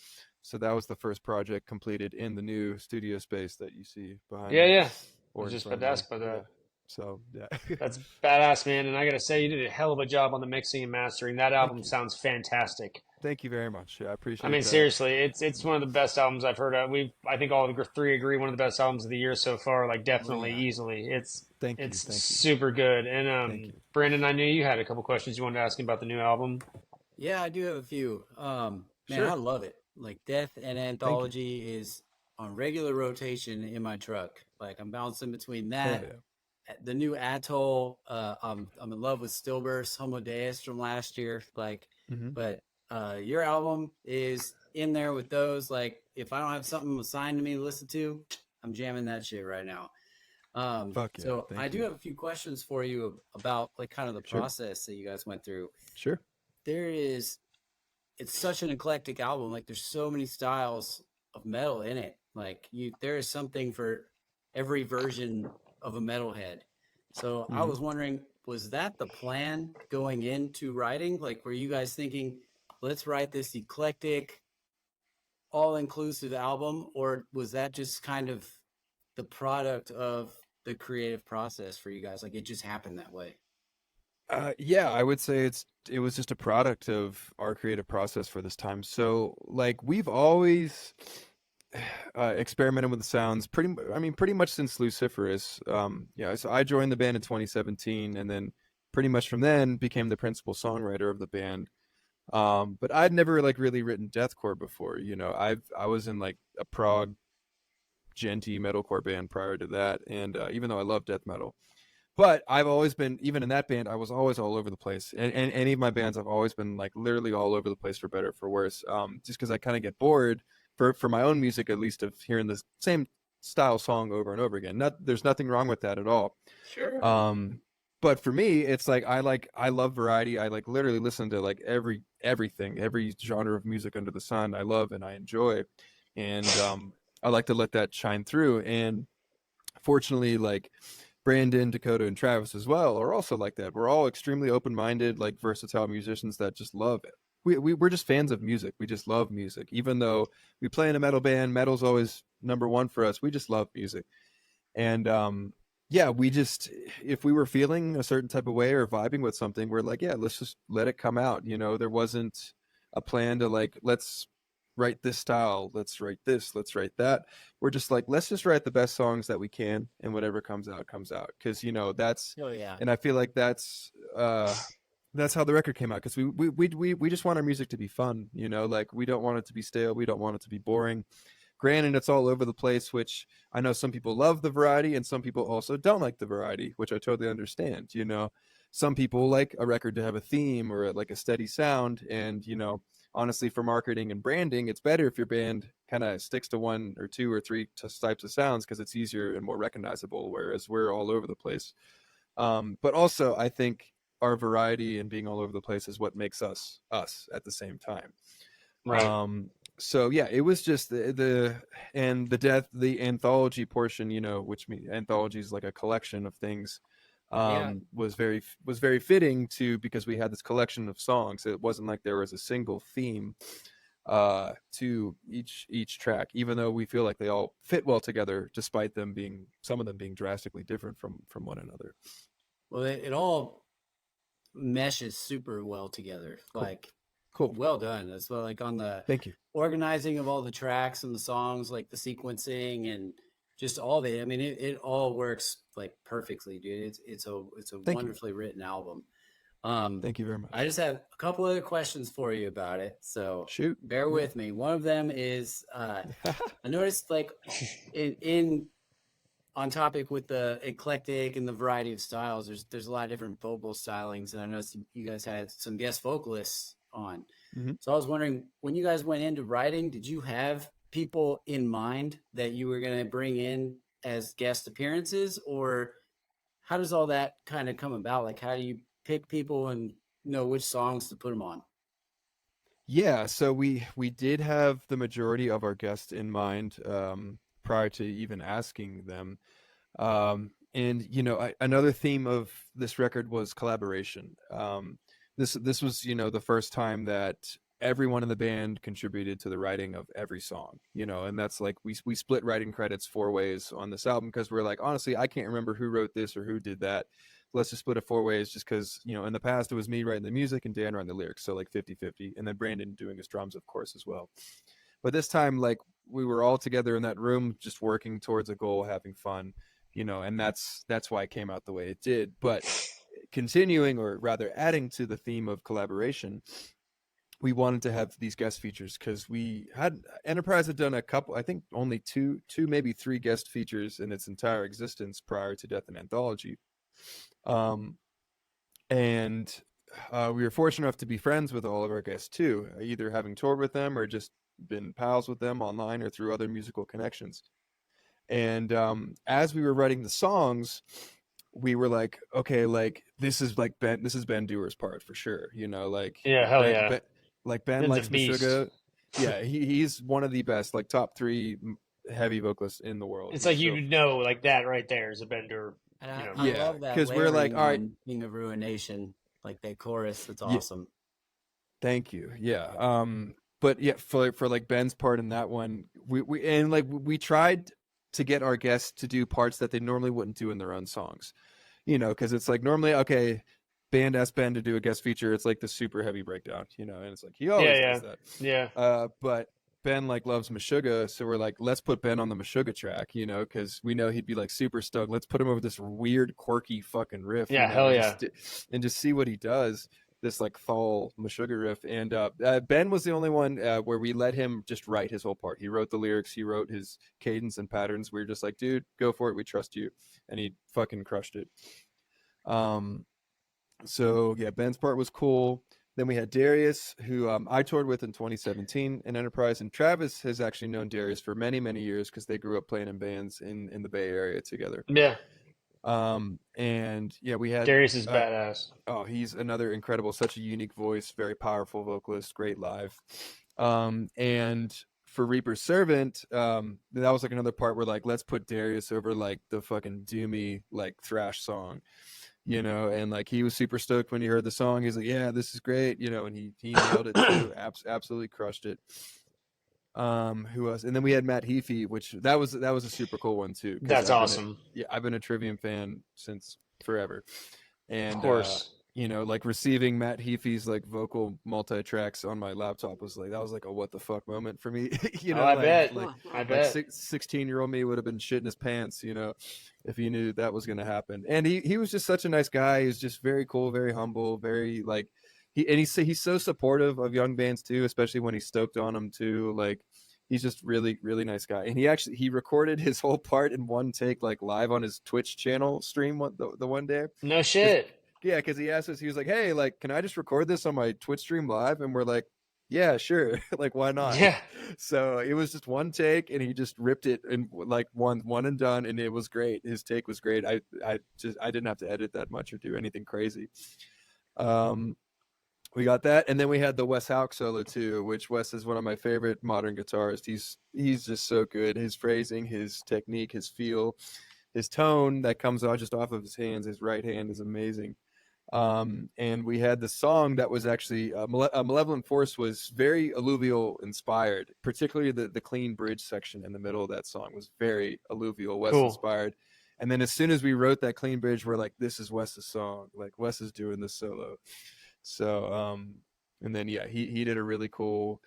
So that was the first project completed in the new studio space that you see behind Yeah, me yeah. I or was in just front about of to me. ask about Yeah. that. So yeah. That's badass, man. And I gotta say, you did a hell of a job on the mixing and mastering. That Thank album you. sounds fantastic. Thank you very much. Yeah, I I appreciate mean, that. seriously, it's one of the best albums I've heard of. I think all three agree, one of the best albums of the year so far. Like, Oh definitely, yeah. easily. Thank you. It's Thank you. super good. And Thank you. Brandon, I knew you had a couple questions you wanted to ask me about the new album. Yeah, I do have a few. Man, I Sure. love it. Like Death and Thank you. Anthology is on regular rotation in my truck. Like I'm bouncing between Hell that, yeah. the new Atoll. I'm in love with Stillburst, Homo from last year. Like, Hmm. but your album is in there with those. Like, if I don't have something assigned to me to listen to, I'm jamming that shit right now. Fuck yeah. So I Thank do you. have a few questions for you about like kind of the Sure. process that you guys went through. Sure. There is, it's such an eclectic album. Like there's so many styles of metal in it. Like there is something for every version of a metalhead. So I Hmm. was wondering, was that the plan going into writing? Like, were you guys thinking, let's write this eclectic, all inclusive album, or was that just kind of the product of the creative process for you guys? Like it just happened that way. Yeah, I would say it was just a product of our creative process for this time. So like we've always experimented with the sounds I mean pretty much since Luciferus. Yeah, so I joined the band in 2017 and then pretty much from then became the principal songwriter of the band. But I'd never like really written deathcore before, you know. I was in like a prog genty metalcore band prior to that, and even though I love death metal, but I've always been, even in that band, I was always all over the place. And any of my bands, I've always been like literally all over the place for better or for worse. Just because I kind of get bored for my own music, at least, of hearing the same style song over and over again. There's nothing wrong with that at all. Sure. But for me, it's like I love variety. I like literally listen to like everything, every genre of music under the sun. I love and I enjoy, and I like to let that shine through. And fortunately, like Brandon, Dakota, and Travis as well are also like that. We're all extremely open-minded, like versatile musicians that just love it. We're just fans of music. We just love music. Even though we play in a metal band, metal's always number one for us. We just love music. And yeah, we just, if we were feeling a certain type of way or vibing with something, we're like, yeah, let's just let it come out. You know, there wasn't a plan to like, let's write this style, let's write this, let's write that. We're just like, let's just write the best songs that we can, and whatever comes out comes out. Because you know that's, Oh yeah. and I feel like that's how the record came out. Because we just want our music to be fun. You know, like we don't want it to be stale, we don't want it to be boring. Granted, it's all over the place, which I know some people love the variety and some people also don't like the variety, which I totally understand. You know, some people like a record to have a theme or like a steady sound. And, you know, honestly, for marketing and branding, it's better if your band kind of sticks to one or two or three types of sounds because it's easier and more recognizable, whereas we're all over the place. But also, I think our variety and being all over the place is what makes us us at the same time. Right. So yeah, it was just the anthology portion, you know, which anthology is like a collection of things, Yeah. was very fitting to, because we had this collection of songs. It wasn't like there was a single theme to each track, even though we feel like they all fit well together, despite some of them being drastically different from one another. Well, it all meshes super well together. Cool. Like, Cool. well done. As well, like on the Thank you. organizing of all the tracks and the songs, like the sequencing and just all the. I mean, it all works like perfectly, dude. It's a Thank you. wonderfully written album. Thank you very much. I just have a couple other questions for you about it, so Shoot. bear with me. One of them is I noticed like in on topic with the eclectic and the variety of styles, there's a lot of different vocal stylings, and I noticed you guys had some guest vocalists on. Mhm. So I was wondering, when you guys went into writing, did you have people in mind that you were going to bring in as guest appearances, or how does all that kind of come about? Like, how do you pick people and know which songs to put them on? Yeah, so we did have the majority of our guests in mind prior to even asking them. And you know, another theme of this record was collaboration. This was, you know, the first time that everyone in the band contributed to the writing of every song. You know, and that's like we split writing credits 4 ways on this album because we're like, honestly, I can't remember who wrote this or who did that. Let's just split it 4 ways, just because, you know, in the past it was me writing the music and Dan writing the lyrics, so like 50-50, and then Brandon doing his drums, of course, as well. But this time, like, we were all together in that room just working towards a goal, having fun, you know, and that's why it came out the way it did. But continuing, or rather adding to the theme of collaboration, we wanted to have these guest features because Enterprise had done a couple, I think only two, maybe three guest features in its entire existence prior to Death and Anthology. And we were fortunate enough to be friends with all of our guests too, either having toured with them or just been pals with them online or through other musical connections. And as we were writing the songs, we were like, okay, like this is Ben Dewar's part for sure, like Yeah, hell yeah. Ben Ben's a likes beast. Meshuggah. Yeah, he's one of the best, like top 3 heavy vocalists in the world. It's He's like, you know, like that right there is a Bender. And You know, I yeah, love that because we're like, layering all right, on King of Ruination, like that chorus. That's yeah, awesome. thank you. Yeah. But yeah, for like Ben's part in that one, we tried to get our guests to do parts that they normally wouldn't do in their own songs. Because it's like normally, okay, band asks Ben to do a guest feature, it's like the super heavy breakdown, and it's like he always does that. yeah. But Ben like loves Meshuggah, so we're like, let's put Ben on the Meshuggah track, because we know he'd be like super stoked. Let's put him over this weird, quirky fucking riff, Yeah, hell and yeah. just see what he does. This like Thal Meshuggah riff, and Ben was the only one where we let him just write his whole part. He wrote the lyrics, he wrote his cadence and patterns. We were just like, dude, go for it. We trust you, and he fucking crushed it. So yeah, Ben's part was cool. Then we had Darius, who I toured with in 2017 in Enterprise, and Travis has actually known Darius for many, many years because they grew up playing in bands in the Bay Area together. Yeah. And yeah, we had Darius is badass. Oh, he's another incredible, such a unique voice, very powerful vocalist, great live. And for Reaper's Servant, that was like another part where like, let's put Darius over like the fucking doomy like thrash song, and like he was super stoked when he heard the song. He's like, yeah, this is great, and he nailed it too. Absolutely crushed it. Who else? And then we had Matt Heafy, which that was a super cool one too. That's awesome. I've been a Trivium fan since forever. And of course. like receiving Matt Heafy's like vocal multi-tracks on my laptop was like, that was like a what the fuck moment for me. I bet. I bet 16-year-old me would have been shitting his pants, if he knew that was going to happen. And he was just such a nice guy. He was just very cool, very humble, very like he's so supportive of young bands too, especially when he's stoked on them too. Like he's just really, really nice guy. And he recorded his whole part in one take, like live on his Twitch channel stream the one day. No shit. Yeah, because he asked us, he was like, hey, like, can I just record this on my Twitch stream live? And we're like, yeah, sure. Like, why not? Yeah. So it was just one take, and he just ripped it in like one and done, and it was great. His take was great. I didn't have to edit that much or do anything crazy. We got that, and then we had the Wes Hauck solo too, which Wes is one of my favorite modern guitarists. He's just so good. His phrasing, his technique, his feel, his tone that comes out just off of his hands. His right hand is amazing. And we had the song that was actually Malevolent Force was very alluvial inspired, particularly the clean bridge section in the middle of that song was very alluvial Wes inspired. And then as soon as we wrote that clean bridge, we're like, this is Wes's song. Like Wes is doing this solo. So and then yeah, he did a really cool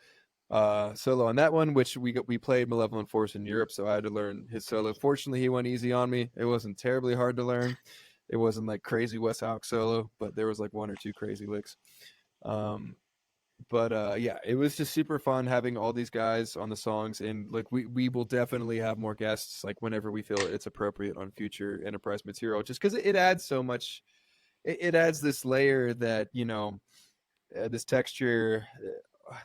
solo on that one, which we played Malevolent Force in Europe, so I had to learn his solo. Fortunately, he went easy on me. It wasn't terribly hard to learn. It wasn't like crazy Wes Hauck solo, but there was like one or two crazy licks. But yeah, it was just super fun having all these guys on the songs, and like we will definitely have more guests like whenever we feel it's appropriate on future Enterprise material, just because it adds so much. It adds this layer that this texture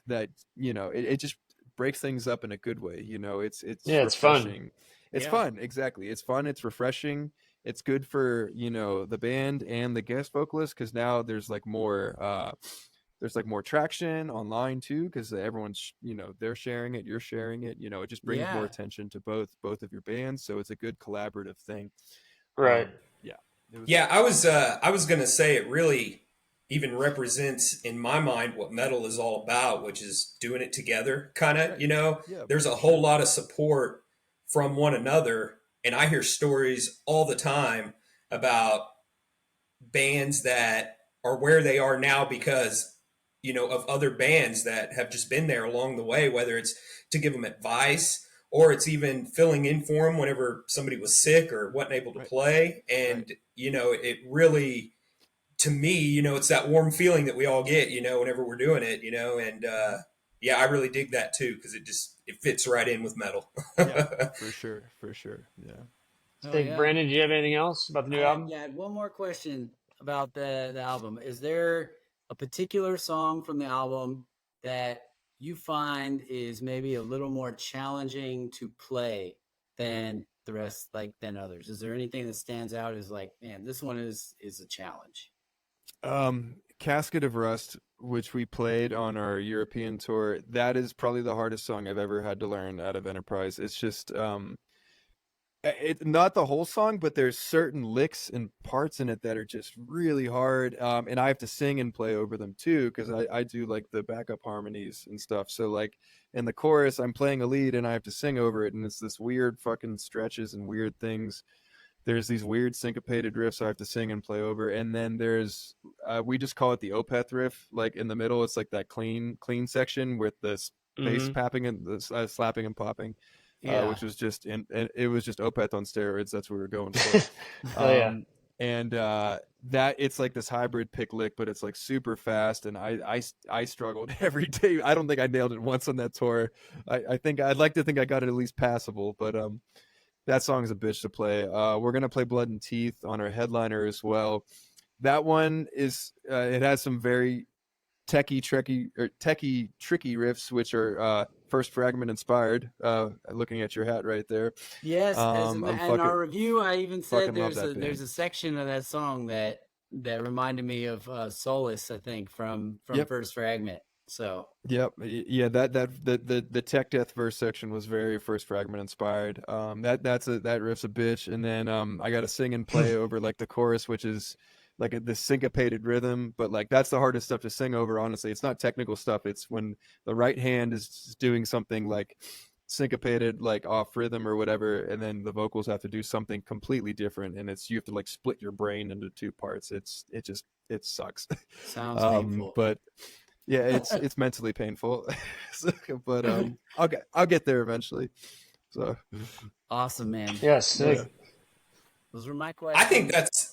that it just breaks things up in a good way. It's it's fun. It's fun, exactly. It's fun. It's refreshing. It's good for the band and the guest vocalist, because now there's like more traction online too, because everyone's they're sharing it, you're sharing it. It just brings more attention to both of your bands, so it's a good collaborative thing. Right. Yeah, I was gonna say it really even represents in my mind what metal is all about, which is doing it together, kind of. There's a whole lot of support from one another, and I hear stories all the time about bands that are where they are now because of other bands that have just been there along the way, whether it's to give them advice or it's even filling in for them whenever somebody was sick or wasn't able to play. And it really, to me, it's that warm feeling that we all get, whenever we're doing it, and yeah, I really dig that too because it fits right in with metal. Yeah, for sure, for sure. Yeah. Oh Say, yeah. Brandon, do you have anything else about the new album? Yeah, I had one more question about the album. Is there a particular song from the album that you find is maybe a little more challenging to play than the rest, like than others? Is there anything that stands out as like, man, this one is a challenge? Casket of Rust, which we played on our European tour, that is probably the hardest song I've ever had to learn out of Enterprise. It's just it's not the whole song, but there's certain licks and parts in it that are just really hard. And I have to sing and play over them too, because I do like the backup harmonies and stuff. So like in the chorus, I'm playing a lead and I have to sing over it, and it's this weird fucking stretches and weird things. There's these weird syncopated riffs I have to sing and play over, and then there's we just call it the Opeth riff. Like in the middle, it's like that clean section with the bass papping and the slapping and popping. Yeah. Which was just and it was just Opeth on steroids. That's what we were going for. Oh yeah. And that it's like this hybrid pick lick, but it's like super fast. And I struggled every day. I don't think I nailed it once on that tour. I think I'd like to think I got it at least passable, but that song is a bitch to play. We're gonna play Blood and Teeth on our headliner as well. That one is it has some very techie tricky riffs, which are First Fragment inspired. Looking at your hat right there. Yes, in our review, I even said there's a section of that song that reminded me of Solace, I think, from First Fragment. So yeah, that the tech death verse section was very First Fragment inspired. That riff's a bitch, and then I got to sing and play over like the chorus, which is like the syncopated rhythm, but like that's the hardest stuff to sing over. Honestly, it's not technical stuff. It's when the right hand is doing something like syncopated, like off rhythm or whatever, and then the vocals have to do something completely different, and you have to like split your brain into two parts. It sucks. Sounds painful, but yeah, it's mentally painful. But I'll get there eventually. So awesome, man. Yes. Yeah. Those were my questions. I think that's.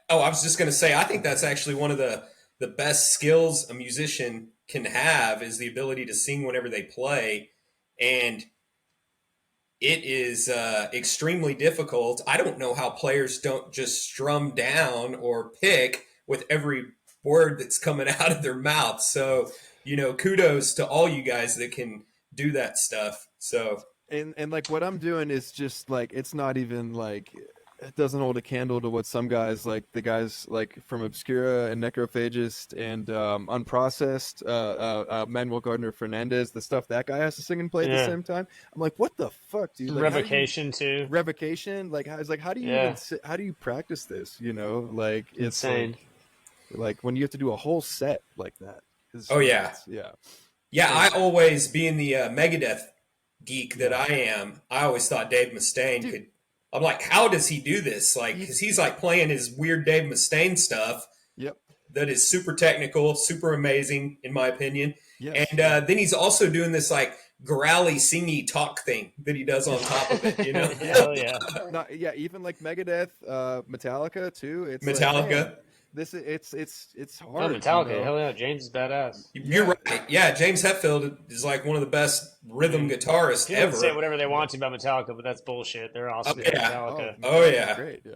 Oh, I was just going to say, I think that's actually one of the best skills a musician can have is the ability to sing whenever they play. And it is extremely difficult. I don't know how players don't just strum down or pick with every word that's coming out of their mouth. So, kudos to all you guys that can do that stuff. So, and like what I'm doing is just like, it's not even like, it doesn't hold a candle to what some guys, like the guys like from Obscura and Necrophagist and Unprocessed, Manuel Gardner Fernandez, the stuff that guy has to sing and play at the same time. I'm like, what the fuck, dude? Like, Revocation too. Revocation, like I was like, how do you practice this? Like it's insane. Like when you have to do a whole set like that. Oh yeah, yeah. I always, being the Megadeth geek that I am, I always thought Dave Mustaine could. I'm like, how does he do this? Like, because he's like playing his weird Dave Mustaine stuff. Yep. That is super technical, super amazing, in my opinion. Yes. And then he's also doing this like growly, singy talk thing that he does on top of it. Hell yeah. Even like Megadeth, Metallica too. It's Metallica. Like, it's hard. Oh, Metallica, hell yeah, James is badass. You're right. Yeah, James Hetfield is like one of the best rhythm guitarists People ever. can say whatever they want to about Metallica, but that's bullshit. They're awesome. Metallica. Oh yeah. Great. Yeah.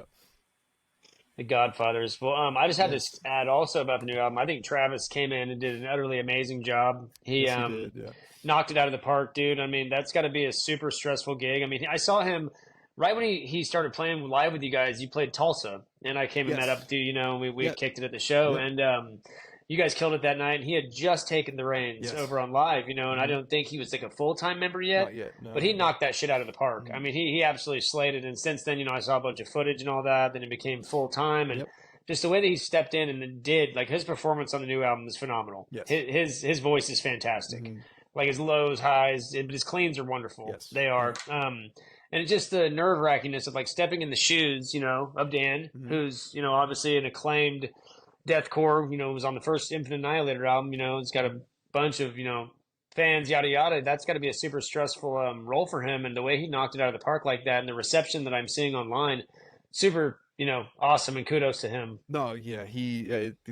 The Godfathers. Well, I just had to add also about the new album. I think Travis came in and did an utterly amazing job. He did, yeah. knocked it out of the park, dude. I mean, that's got to be a super stressful gig. I mean, I saw him right when he started playing live with you guys. You played Tulsa, and I came and met up with you. We kicked it at the show, and you guys killed it that night. And he had just taken the reins over on live, and I don't think he was like a full-time member yet. Not yet, no, but he knocked that shit out of the park. Mm-hmm. I mean, he absolutely slayed it. And since then, I saw a bunch of footage and all that. Then it became full-time, and just the way that he stepped in and then did, like, his performance on the new album is phenomenal. Yes. His voice is fantastic. Like his lows, highs, but his cleans are wonderful. Yes. They are. And it's just the nerve wrackiness of like stepping in the shoes, of Dan, who's, obviously an acclaimed deathcore, was on the first Infinite Annihilator album, it's got a bunch of, fans, yada, yada. That's got to be a super stressful role for him. And the way he knocked it out of the park like that and the reception that I'm seeing online, super awesome, and kudos to him. No, yeah,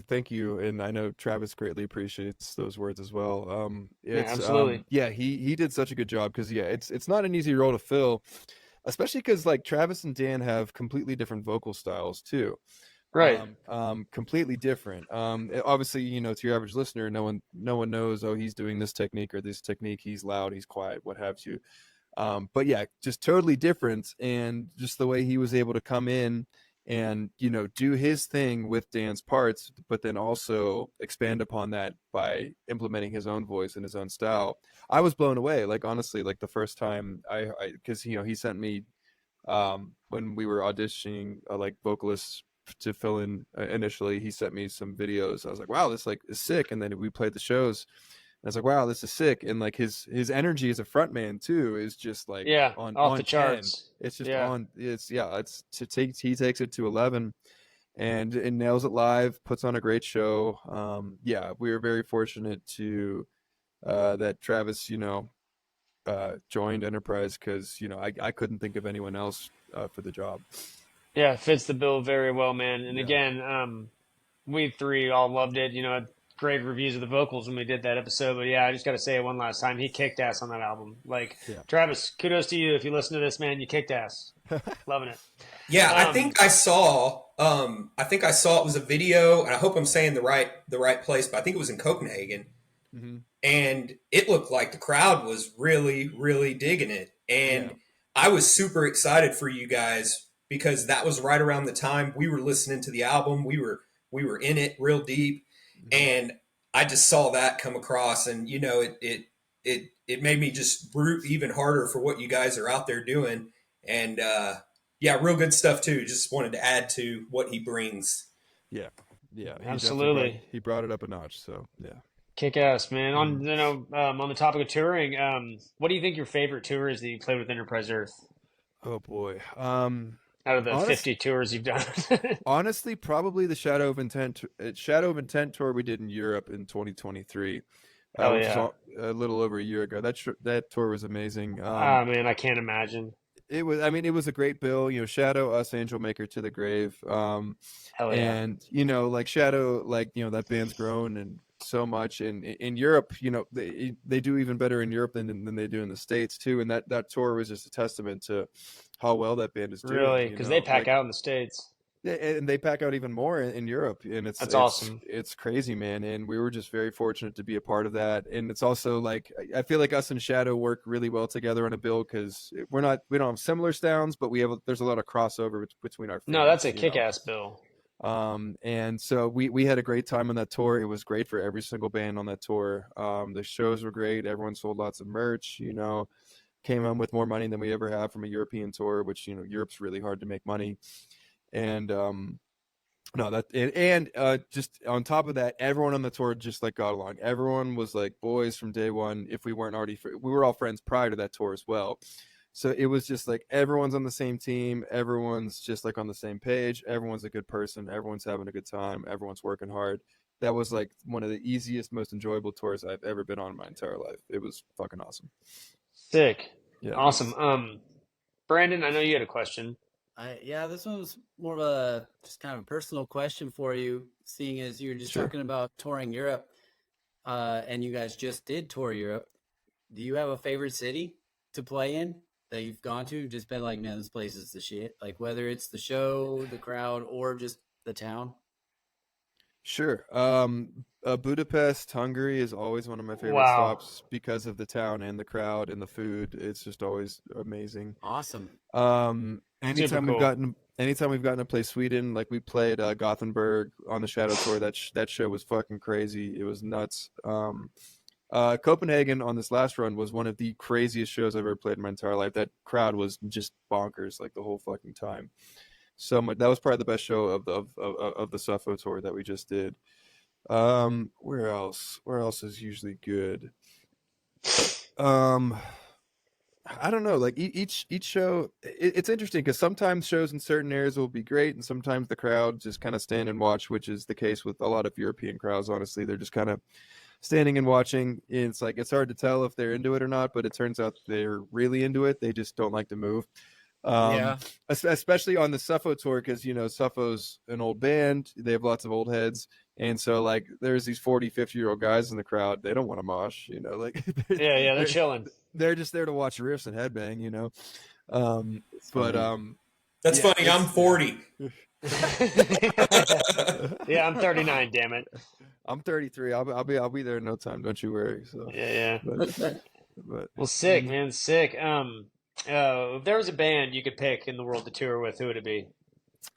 thank you, and I know Travis greatly appreciates those words as well. Yeah, It's absolutely. yeah, he did such a good job because yeah, it's not an easy role to fill, especially because like Travis and Dan have completely different vocal styles too. Right. Completely different. Obviously, to your average listener, no one knows, oh, he's doing this technique or this technique. He's loud, he's quiet, what have you. But yeah, just totally different. And just the way he was able to come in and, do his thing with Dan's parts, but then also expand upon that by implementing his own voice and his own style. I was blown away. Like, honestly, like the first time because, he sent me, when we were auditioning, like vocalists to fill in initially, he sent me some videos. I was like, wow, this like is sick. And then we played the shows. I was like, wow, this is sick. And like his energy as a frontman too is just like Yeah, on off the 10. charts. It's just Yeah. it's to take he takes it to 11 and nails it live, puts on a great show. Yeah, we were very fortunate to that Travis, joined Enterprise because, I couldn't think of anyone else for the job. Yeah, fits the bill very well, man. And Yeah. again, we three all loved it. Had great reviews of the vocals when we did that episode. But yeah, I just got to say it one last time. He kicked ass on that album. Like, Yeah. Travis, kudos to you if you listen to this, man. You kicked ass. Loving it. Yeah, I think I saw it was a video, and I hope I'm saying the right place, but I think it was in Copenhagen, Hmm. and it looked like the crowd was really, really digging it. Yeah. And I was super excited for you guys because that was right around the time we were listening to the album. We were in it real deep, Hmm. and I just saw that come across, and it made me just root even harder for what you guys are out there doing. And yeah, real good stuff too. Just wanted to add to what he brings. Yeah. Yeah. He definitely Absolutely. brought it up a notch. So yeah. Kick ass, man. Mhm. On the topic of touring, what do you think your favorite tour is that you played with Enterprise Earth Oh boy. out of the Honest, 50 tours you've done? honestly, probably the Shadow of Intent tour we did in Europe in 2023, Hell which is yeah. a little over a year ago. That tour was amazing. Ah, man, I can't imagine. It was, I mean, it was a great bill. Shadow, us, Angel Maker to the grave. Hell yeah. And like Shadow, like that band's grown and so much. And in Europe, they do even better in Europe than they do in the States too. And that tour was just a testament to how well that band is doing. Really? Because they pack Like, out in the States. yeah, and they pack out even more in Europe, and it's That's it's awesome. it's crazy, man. And we were just very fortunate to be a part of that. And it's also like I feel like us and Shadow work really well together on a bill because we don't have similar sounds, but there's a lot of crossover between our No, that's fans, a kick-ass bill. And so we had a great time on that tour. It was great for every single band on that tour. The shows were great. Everyone sold lots of merch. Came home with more money than we ever have from a European tour, which Europe's really hard to make money. And no, just on top of that, everyone on the tour just like got along. Everyone was like boys from day one. If we weren't already, we were all friends prior to that tour as well. So it was just like everyone's on the same team. Everyone's just like on the same page. Everyone's a good person. Everyone's having a good time. Everyone's working hard. That was like one of the easiest, most enjoyable tours I've ever been on in my entire life. It was fucking awesome. Sick. Yeah. Awesome. Brandon, I know you had a question. Yeah, this one was more of a just kind of a personal question for you, seeing as you were just Sure. talking about touring Europe, and you guys just did tour Europe. Do you have a favorite city to play in that you've gone to? Just been like, man, this place is the shit. Like whether it's the show, the crowd, or just the town. Sure. Budapest, Hungary is always one of my favorite Wow. stops because of the town and the crowd and the food. It's just always amazing. Awesome. Super Anytime cool. we've gotten to play Sweden, like we played Gothenburg on the Shadow Tour. That show was fucking crazy. It was nuts. Copenhagen on this last run was one of the craziest shows I've ever played in my entire life. That crowd was just bonkers like the whole fucking time. So much. That was probably the best show of the Suffo tour that we just did. Where else? Where else is usually good? I don't know. Like each show, it's interesting because sometimes shows in certain areas will be great, and sometimes the crowd just kind of stand and watch, which is the case with a lot of European crowds. Honestly, they're just kind of standing and watching. It's like it's hard to tell if they're into it or not, but it turns out they're really into it. They just don't like to move. Yeah. Especially on the Suffo tour, because Suffo's an old band, they have lots of old heads, and so like there's these 40, 50-year-old guys in the crowd. They don't want to mosh, like Yeah, they're they're chilling. they're just there to watch riffs and headbang, um It's but funny. That's yeah, funny. I'm 40. Yeah, I'm 39. Damn it. I'm 33. I'll be there in no time, don't you worry. So Yeah, yeah. but Well, sick, man, sick. If there was a band you could pick in the world to tour with, who would it be?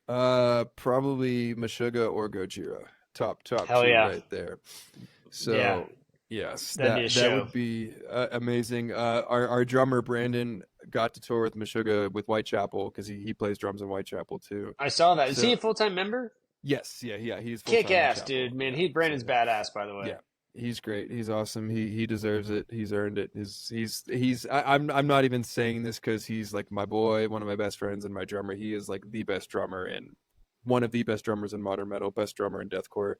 probably Meshuggah or Gojira, top Hell two yeah, right there. yeah. So yes, That'd be a that show. would be amazing. Our drummer Brandon got to tour with Meshuggah with Whitechapel, because he plays drums in Whitechapel too. I saw that. Is he So a full-time member? yes, yeah, he's full Kick time ass, Whitechapel. dude. Man, Yeah, Brandon's so badass, by the way. yeah, he's great. He's awesome. He deserves it. He's earned it. I'm not even saying this because he's like my boy, one of my best friends, and my drummer. He is like the best drummer and one of the best drummers in modern metal, best drummer in deathcore.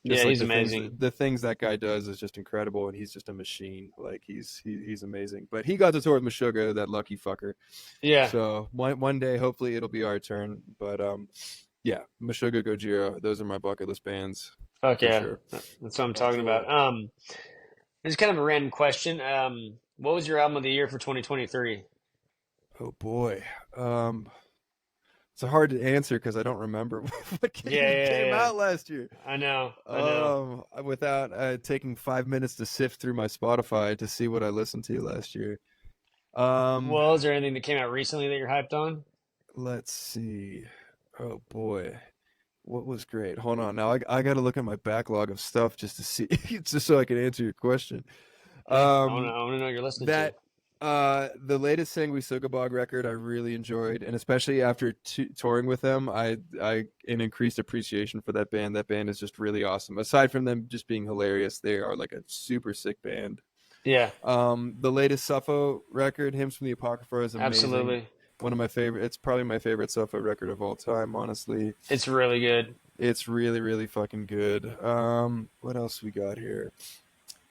Just Yeah, like he's amazing. the things that guy does is just incredible, and he's just a machine. Like he's amazing. But he got to tour with Meshuggah, that lucky fucker. Yeah. So one day, hopefully, it'll be our turn. But yeah, Meshuggah, Gojira, those are my bucket list bands Fuck for yeah. sure. That's what I'm Oh, talking cool. about. It's kind of a random question. What was your album of the year for 2023? Oh boy, it's hard to answer because I don't remember what came Yeah. out last year. I know. Without taking 5 minutes to sift through my Spotify to see what I listened to last year. Well, is there anything that came out recently that you're hyped on? Let's see. Oh boy, what was great? Hold on, now I got to look at my backlog of stuff just to see, just so I can answer your question. Yeah, I Um, want to know what you're listening that the latest Sangwi Sugabog record I really enjoyed, and especially after touring with them, I an increased appreciation for that band. That band is just really awesome. Aside from them just being hilarious, they are like a super sick band. to. Yeah, The latest Suffo record, Hymns from the Apocrypha, is amazing. absolutely. One of my favorite. It's probably my favorite Suffo record of all time. Honestly, It's really good. it's really really fucking good. What else we got here?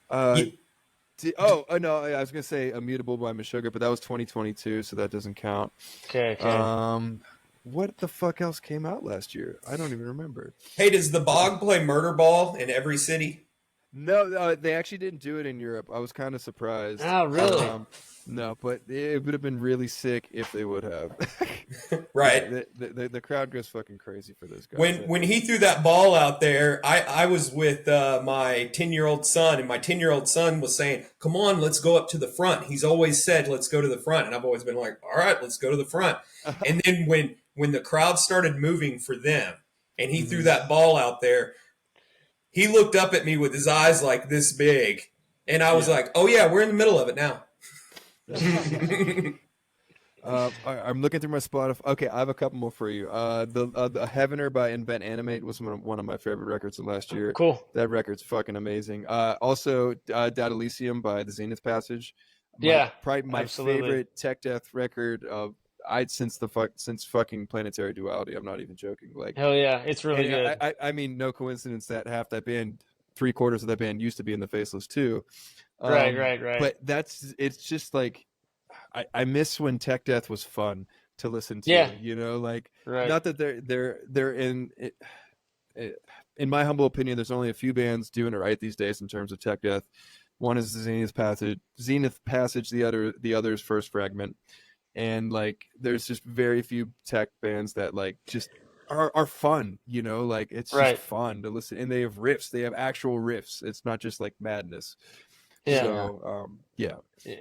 Uh, no, I was gonna say Immutable by Meshuggah, but that was 2022, so that doesn't count. Okay. What the fuck else came out last year? I don't even remember. Hey, does the Bog play Murder Ball in every city? No, they actually didn't do it in Europe. I was kind of surprised. Oh, really? No, but it would have been really sick if they would have. Right. The crowd goes fucking crazy for those guys. When he threw that ball out there, I was with my 10-year-old son, and my 10-year-old son was saying, "Come on, let's go up to the front." He's always said, "Let's go to the front," and I've always been like, "All right, let's go to the front." And then when the crowd started moving for them, and he threw that ball out there, he looked up at me with his eyes like this big, and I was like, "Oh yeah, we're in the middle of it now." I'm looking through my Spotify. Okay, I have a couple more for you. The Heavener by Invent Animate was one of my favorite records of last year. Cool. That record's fucking amazing. Also, Datalisium by the Zenith Passage. Probably my absolutely. favorite tech death record of since fucking Planetary Duality. I'm not even joking. Like, Hell yeah, it's really good. I mean, no coincidence that half that band, 3/4 of that band, used to be in the Faceless too. Right. But it's just like I miss when tech death was fun to listen to. Yeah. Like Right. not that they're in my humble opinion, there's only a few bands doing it right these days in terms of tech death. One is the Zenith Passage, the other is First Fragment. And like there's just very few tech bands that like just are fun, like it's just fun to listen, and they have riffs, they have actual riffs. It's not just like madness. Yeah. So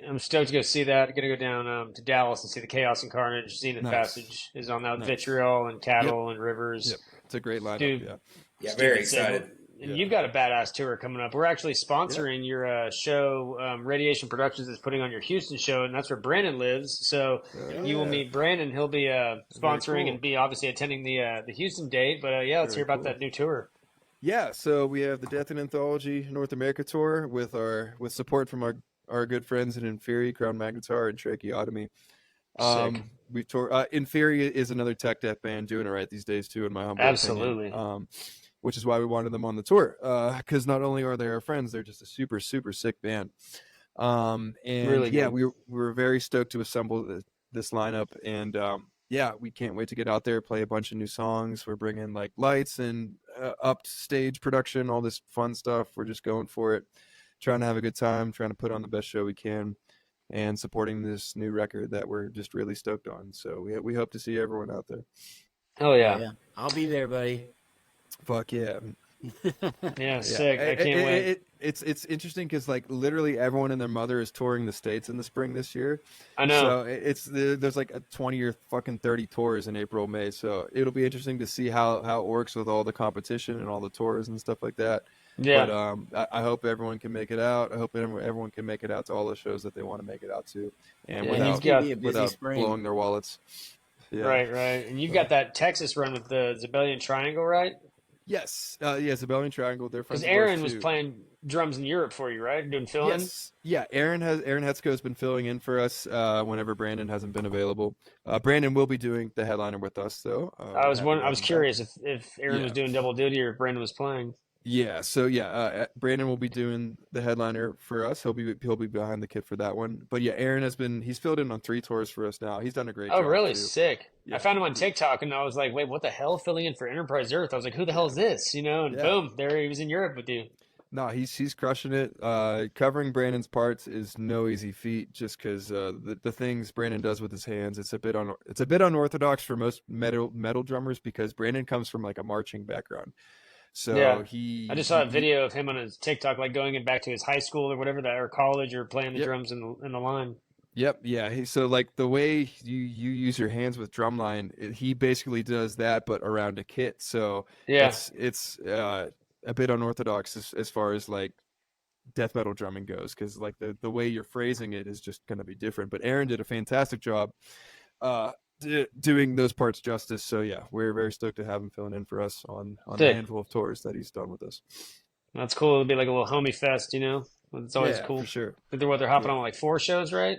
I'm stoked to go see that. I'm gonna go down to Dallas and see the Chaos and Carnage. Zenith Passage is on that with Vitriol and Cattle and Rivers. Yep. It's a great lineup. Dude, Yeah, very excited. And you've got a badass tour coming up. We're actually sponsoring your show. Radiation Productions is putting on your Houston show, and that's where Brandon lives. So you will meet Brandon. He'll be sponsoring and be obviously attending the Houston date. But let's hear about that new tour. Yeah, so we have the Death and Anthology North America tour with support from our good friends at Inferi, Crown Magnetar, and Tracheotomy. We tour. Inferi is another tech death band doing it right these days too, in my humble opinion. Which is why we wanted them on the tour, because not only are they our friends, they're just a super super sick band. And really we were very stoked to assemble this lineup, and yeah, we can't wait to get out there, play a bunch of new songs. We're bringing like lights and up stage production, all this fun stuff. We're just going for it, trying to have a good time, trying to put on the best show we can, and supporting this new record that we're just really stoked on. So we hope to see everyone out there. Oh Oh yeah, yeah, I'll be there, buddy. Fuck yeah. yeah, Yeah, sick. I can't wait. it's interesting because like literally everyone and their mother is touring the States in the spring this year. I know. So there's like a 20 or fucking 30 tours in April, May. So it'll be interesting to see how it works with all the competition and all the tours and stuff like that. Yeah, But I hope everyone can make it out. I hope everyone can make it out to all the shows that they want to make it out to, and yeah, and It's you've gonna got be a busy without spring. blowing their wallets. Yeah. right, and you've So. got that Texas run with the Zebellion Triangle, right? Yes. Yeah. Zebellion Triangle. They're Because friends of ours Aaron was too. playing drums in Europe for you, right? Doing fill-in. Yes. Yeah. Aaron Hetzko has been filling in for us whenever Brandon hasn't been available. Brandon will be doing the headliner with us though. I We're was happy one. to I have was him back. curious if Aaron was Yeah. doing double duty or if Brandon was playing. Yeah. So yeah, Brandon will be doing the headliner for us. He'll be behind the kit for that one. But yeah, Aaron he's filled in on 3 tours for us now. He's done a great Oh, job really? too. Sick. I Yeah. found him on TikTok and I was like, wait, what the hell? Filling in for Enterprise Earth. I was like, who the hell is this? You know, and Yeah. boom, there he was in Europe with you. No, he's crushing it. Covering Brandon's parts is no easy feat, just because the things Brandon does with his hands, it's a bit unorthodox for most metal drummers because Brandon comes from like a marching background. So Yeah. I he just saw he, a he video of him on his TikTok, like going back to his high school or whatever that, or college, or playing the yep. drums in the line. Yep, yeah. So like the way you use your hands with drumline, he basically does that, but around a kit. So Yeah. it's a bit unorthodox as far as like death metal drumming goes, because like the way you're phrasing it is just going to be different. But Aaron did a fantastic job doing those parts justice. So yeah, we're very stoked to have him filling in for us on the Sick. handful of tours that he's done with us. That's cool. It'll be like a little homie fest, you know? It's always Yeah, cool. for sure. I think they're hopping Yeah. on like 4 shows, right?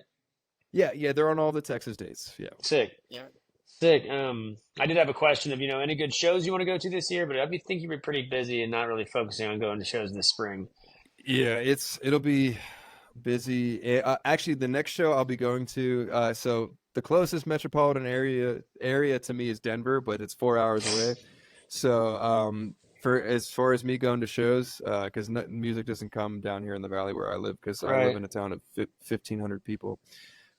Yeah, they're on all the Texas dates. Yeah. Sick. Yeah. Sick. I did have a question of, any good shows you want to go to this year, but I think you'd be pretty busy and not really focusing on going to shows this spring. Yeah, it'll be busy. Actually, the next show I'll be going to, so the closest metropolitan area to me is Denver, but it's 4 hours away. So for as far as me going to shows, because music doesn't come down here in the valley where I live, because I live Right. in a town of 1,500 people.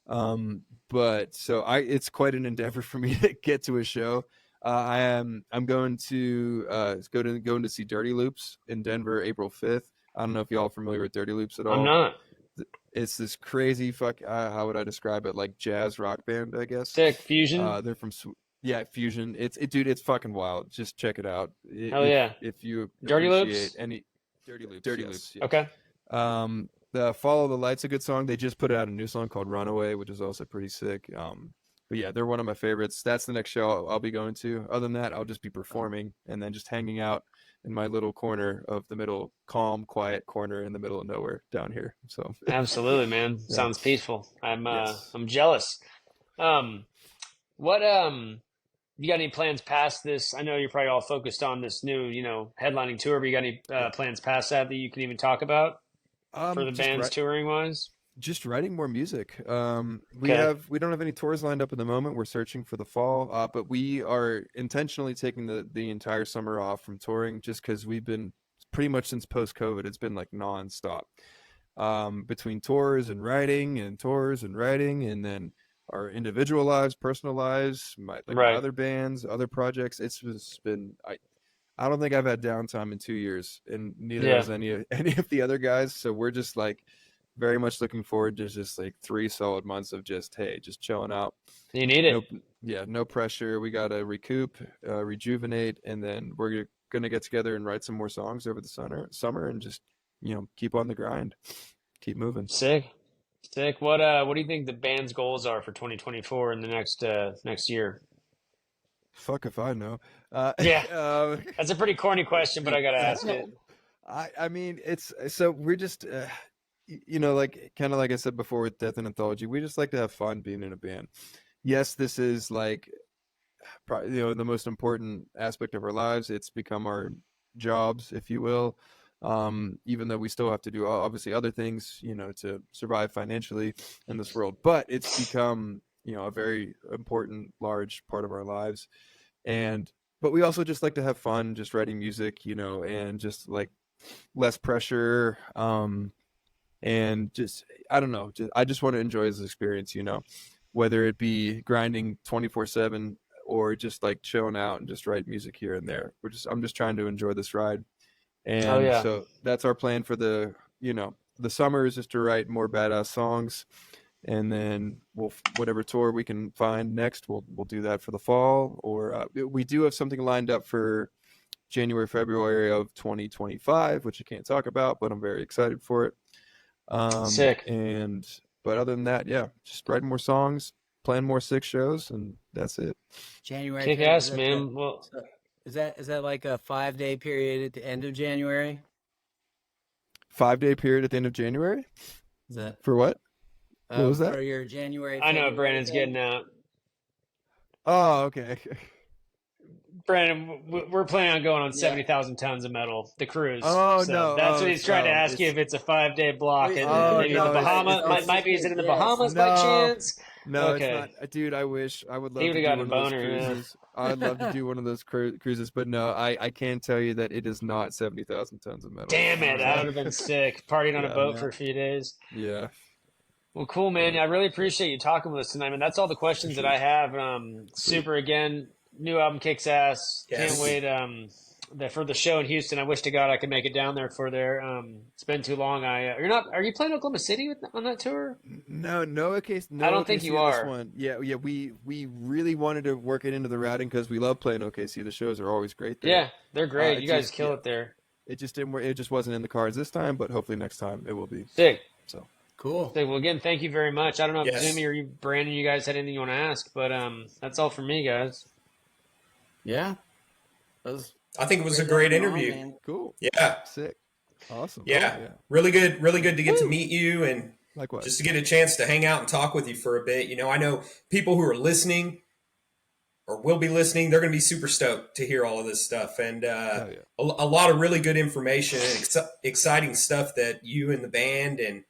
But so it's quite an endeavor for me to get to a show. I'm going to going to see Dirty Loops in Denver April 5th. I don't know if y'all are familiar with Dirty Loops at all. I'm not. It's this crazy how would I describe it? Like jazz rock band, I guess. Sick. Fusion. They're from Fusion. Dude, it's fucking wild. Just check it out. Hell yeah. If you Dirty appreciate Loops? any Dirty Loops. Yeah. Okay. The Follow the Light's a good song. They just put out a new song called Runaway, which is also pretty sick. But yeah, they're one of my favorites. That's the next show I'll be going to. Other than that, I'll just be performing and then just hanging out in my little corner of the middle, calm, quiet corner in the middle of nowhere down here. So Absolutely, man. Yeah. Sounds peaceful. Yes. I'm jealous. What you got any plans past this? I know you're probably all focused on this new, headlining tour, but you got any plans past that you can even talk about for the just bands touring wise? Just writing more music. We Okay. don't have any tours lined up at the moment. We're searching for the fall, but we are intentionally taking the entire summer off from touring, just because we've been pretty much since post COVID. It's been like nonstop between tours and writing, and then our individual lives, personal lives, my Right. other bands, other projects. It's just been I don't think I've had downtime in 2 years, and neither Yeah. has any of the other guys. So we're just like very much looking forward to just like 3 solid months of just chilling out. You need it. No pressure. We gotta recoup, rejuvenate, and then we're gonna get together and write some more songs over the summer, and just keep on the grind, keep moving. Sick. What do you think the band's goals are for 2024 in the next year? Fuck if I know. Yeah. That's a pretty corny question, but I gotta ask it. I mean, it's so we're just like kind of like I said before with Death and Anthology, we just like to have fun being in a band. Yes, this is like probably the most important aspect of our lives. It's become our jobs, if you will. Even though we still have to do obviously other things, to survive financially in this world, but it's become a very important, large part of our lives. But we also just like to have fun, just writing music, and just like less pressure. And just, I don't know, I just want to enjoy this experience, whether it be grinding 24/7 or just like chilling out and just write music here and there. I'm just trying to enjoy this ride. Oh And yeah, so that's our plan for the summer is just to write more badass songs. And then whatever tour we can find next, we'll do that for the fall. Or we do have something lined up for January, February of 2025, which I can't talk about, but I'm very excited for it. sick. But other than that, yeah, just writing more songs, playing more sick shows, and that's it. January, Kick February, is ass, that man. Well, so is that like a 5-day period at the end of January? 5-day period at the end of January? Is that For what? What was that? for your January, I know what February Brandon's thing? getting at. Oh, okay. Brandon, we're planning on going on Yeah. 70,000 tons of metal, the cruise. Oh So no. that's what he's trying to ask you It's if it's a 5-day block, wait, and wait, Oh maybe in the wait, no, Bahamas. Might be. Is it in the yes. Bahamas by no, chance? no, it's Okay, not. Dude, I wish I would he love would to have do gotten a one of those boner. Yeah. cruises. I'd love to do one of those cruises, but no, I can tell you that it is not 70,000 tons of metal. Damn it, that would Okay. have been sick. Partying on a Yeah, boat Yeah. for a few days. yeah, Well, cool, man. yeah, I really appreciate you talking with us tonight, man. That's all the for questions that sure. I have. Sweet. Super again. New album kicks ass. Can't Yes. Thank you. wait. For the show in Houston. I wish to God I could make it down there for there. It's been too long. You're not. Are you playing Oklahoma City on that tour? No case, I no don't think OKC you on this are. one. Yeah, yeah. We really wanted to work it into the routing because we love playing OKC. The shows are always great there. Yeah, they're great. It You guys just, kill yeah, it there. it just didn't work. It just wasn't in the cards this time, but hopefully next time it will be. Sick. So Cool. Sick. Well, again, thank you very much. I don't know if Yes. Zoomy or you, Brandon, you guys had anything you want to ask, but that's all from me, guys. Yeah. That was I think it was a great great having you on, interview. man. cool, Yeah. sick, awesome. Yeah. Yeah, Really good to get to Woo! meet you and just likewise. to get a chance to hang out and talk with you for a bit. I know people who are listening or will be listening, they're going to be super stoked to hear all of this stuff. And Hell yeah. a lot of really good information and exciting stuff that you and the band and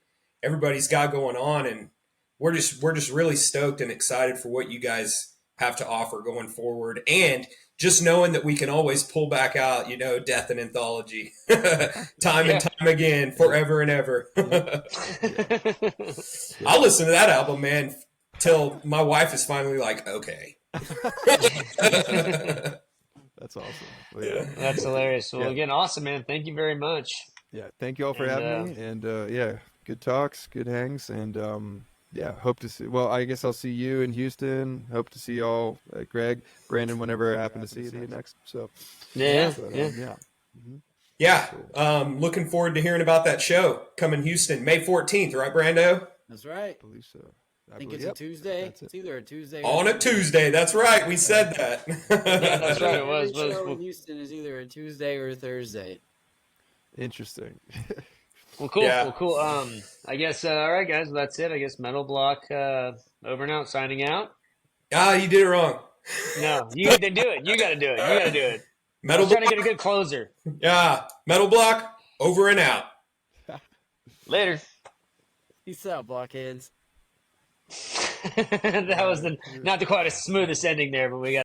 everybody's got going on. And we're just really stoked and excited for what you guys have to offer going forward. And just knowing that we can always pull back out, Death and Anthology time and Yeah. time again, forever and ever. Yep. Yeah. I'll listen to that album, man, till my wife is finally like, okay. That's awesome. Well, Yeah. That's hilarious. Well, Yeah. again, awesome, man. Thank you very much. Yeah. Thank you all for And having me. And yeah, good talks, good hangs, and yeah, hope to see. Well, I guess I'll see you in Houston. Hope to see y'all, Greg, Brandon, whenever I happen to see you next. So, yeah, but, yeah. yeah. Mhm. Yeah. Cool. Looking forward to hearing about that show coming Houston, May 14th, right, Brando? That's right. I believe so. I think believe, it's a yep, Tuesday. that's it. It's either a Tuesday or On a Tuesday. That's right. We said Yeah, that's that. right. It was. Every show in Houston is either a Tuesday or a Thursday. Interesting. Well, cool. Yeah. Well, cool. I guess. All right, guys. Well, that's it. I guess Metal Block over and out. Signing out. You did it wrong. No, you then do it. You got to do it. You got to do it. I Metal was trying to Block. get a good closer. Yeah. Metal Block, over and out. Later. Peace out, blockheads. That was not the quite as smoothest ending there, but we got.